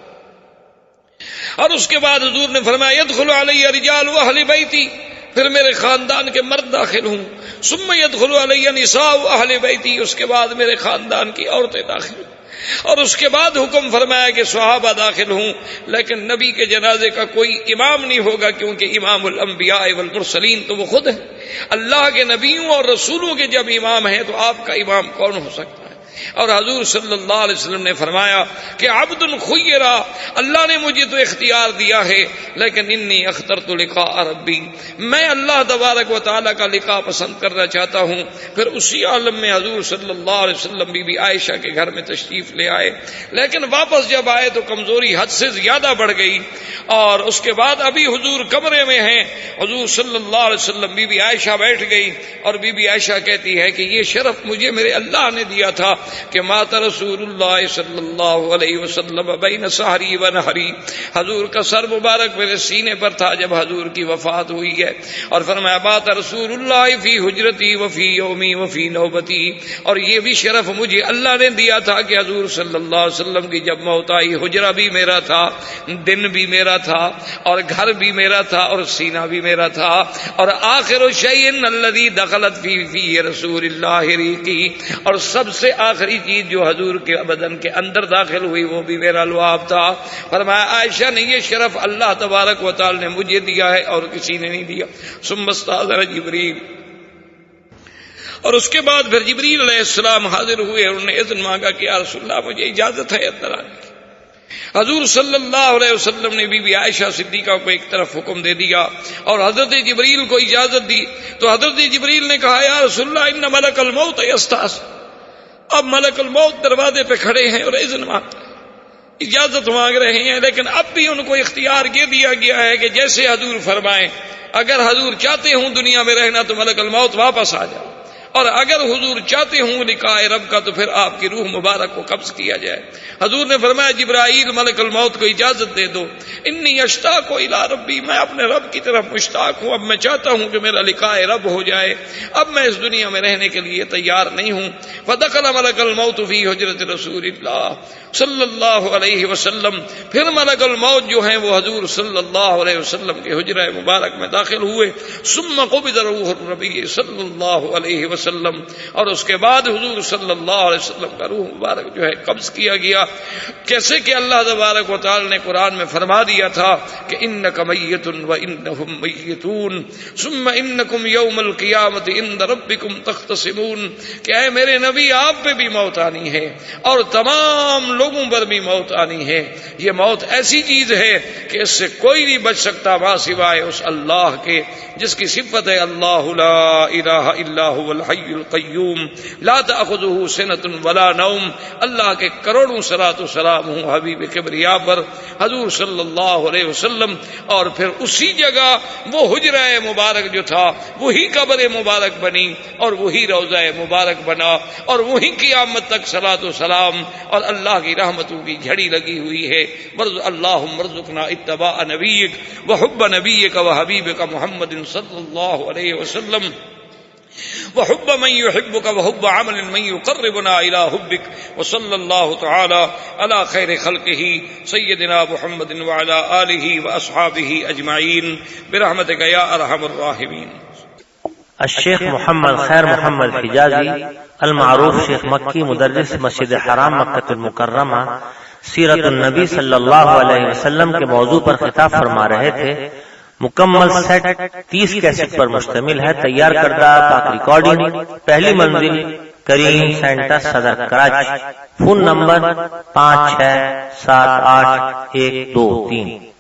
اور اس کے بعد حضور نے فرمایا یدخل علی رجال اہل بیتی، پھر میرے خاندان کے مرد داخل ہوں. ثم يدخل علی نساء اہل بیتی، اس کے بعد میرے خاندان کی عورتیں داخل ہوں. اور اس کے بعد حکم فرمایا کہ صحابہ داخل ہوں، لیکن نبی کے جنازے کا کوئی امام نہیں ہوگا، کیونکہ امام الانبیاء والمرسلین تو وہ خود ہیں. اللہ کے نبیوں اور رسولوں کے جب امام ہیں تو آپ کا امام کون ہو سکتا ہے؟ اور حضور صلی اللہ علیہ وسلم نے فرمایا کہ عبد خیرا، اللہ نے مجھے تو اختیار دیا ہے، لیکن انی اخترت لقاء ربی، میں اللہ تبارک و تعالیٰ کا لقاء پسند کرنا چاہتا ہوں. پھر اسی عالم میں حضور صلی اللہ علیہ وسلم بی بی عائشہ کے گھر میں تشریف لے آئے، لیکن واپس جب آئے تو کمزوری حد سے زیادہ بڑھ گئی. اور اس کے بعد ابھی حضور کمرے میں ہیں، حضور صلی اللہ علیہ وسلم بی بی عائشہ بیٹھ گئی، اور بی بی عائشہ کہتی ہے کہ یہ شرف مجھے میرے اللہ نے دیا تھا کہ مات رسول اللہ صلی اللہ علیہ وسلم بین سحری و نحری، حضور کا سر مبارک میرے سینے پر تھا جب حضور کی وفات ہوئی ہے. اور فرمایا مات رسول اللہ فی حجرتی وفی یومی وفی نوبتی، اور یہ بھی شرف مجھے اللہ نے دیا تھا کہ حضور صلی اللہ علیہ وسلم کی جب موت آئی حجرہ بھی میرا تھا، دن بھی میرا میرا تھا اور گھر بھی میرا تھا اور سینہ بھی میرا تھا، اور آخر شیء الذی دخلت فی رسول اللہ ریقی، اور سب سے آخری چیز جو حضور کے بدن کے اندر داخل ہوئی وہ بھی میرا لعاب تھا۔ فرمایا عائشہ نے یہ شرف اللہ تبارک و تعالی نے مجھے دیا ہے اور کسی نے نہیں دیا۔ ثم استأذن جبریل، اور اس کے بعد پھر جبریل علیہ السلام حاضر ہوئے اور انہوں نے اذن مانگا کہ یا رسول اللہ مجھے اجازت ہے اندر آنے کی۔ حضور صلی اللہ علیہ وسلم نے بی بی عائشہ صدیقہ کو ایک طرف حکم دے دیا اور حضرت جبریل کو اجازت دی، تو حضرت جبریل نے کہا یا رسول اللہ ان ملک الموت یستأذن، اب ملک الموت دروازے پہ کھڑے ہیں اور اذن مانگ اجازت مانگ رہے ہیں، لیکن اب بھی ان کو اختیار یہ دیا گیا ہے کہ جیسے حضور فرمائیں، اگر حضور چاہتے ہوں دنیا میں رہنا تو ملک الموت واپس آ جائے، اور اگر حضور چاہتے ہوں لقاء رب کا تو پھر آپ کی روح مبارک کو قبض کیا جائے۔ حضور نے فرمایا جبرائیل ملک الموت کو اجازت دے دو، انی اشتاق الی ربی، میں اپنے رب کی طرف مشتاق ہوں، اب میں چاہتا ہوں کہ میرا لقاء رب ہو جائے، اب میں اس دنیا میں رہنے کے لیے تیار نہیں ہوں۔ فدخل ملک الموت فی حجرۃ رسول اللہ صلی اللہ علیہ وسلم، پھر ملک الموت جو ہیں وہ حضور صلی اللہ علیہ وسلم کے حجرہ مبارک میں داخل ہوئے۔ ثم قبض روح النبی صلی اللہ علیہ وسلم، اور اس کے بعد حضور صلی اللہ علیہ وسلم کا روح مبارک جو ہے قبض کیا گیا، کیسے کہ اللہ تبارک و تعالی نے قرآن میں فرما دیا تھا کہ انک میت وانہم میتون ثم انکم یوم القیامۃ عند ربکم تختصمون، کہ اے میرے نبی آپ پہ بھی موت آنی ہے اور تمام لوگوں پر بھی موت آنی ہے۔ یہ موت ایسی چیز ہے کہ اس سے کوئی نہیں بچ سکتا ماں سوائے اس اللہ کے جس کی صفت ہے اللہ لا الہ الا هو الحی القیوم لا تأخذہ سنۃ ولا نوم۔ اللہ کے کروڑوں صلاۃ و سلام ہوں حبیب کبریا پر، حضور صلی اللہ علیہ وسلم، اور پھر اسی جگہ وہ حجرہ مبارک جو تھا وہی قبر مبارک بنی اور وہی روضہ مبارک بنا اور وہی قیامت تک صلاۃ و سلام اور اللہ کی رحمتوں کی جھڑی لگی ہوئی ہے۔ اللہم ارزقنا اتباع نبیک وحب نبیک وحبیبک محمد صلی اللہ علیہ وسلم وحب من يحبك وحب عمل من يقربنا الى حبك وصلى الله تعالى على خير خلقه سيدنا محمد وعلى اله واصحابه اجمعين برحمتك يا ارحم الراحمين۔ الشیخ محمد خیر محمد حجازی المعروف شیخ مکی مدرس مسجد حرام مکۃ المکرمہ سیرت النبی صلی اللہ علیہ وسلم کے موضوع پر خطاب فرما رہے تھے۔ مکمل سیٹ 30 کیسٹ پر مشتمل ہے، تیار کردہ پاک ریکارڈنگ، پہلی منزل کریم سینٹر صدر کراچی، فون نمبر 5678 123۔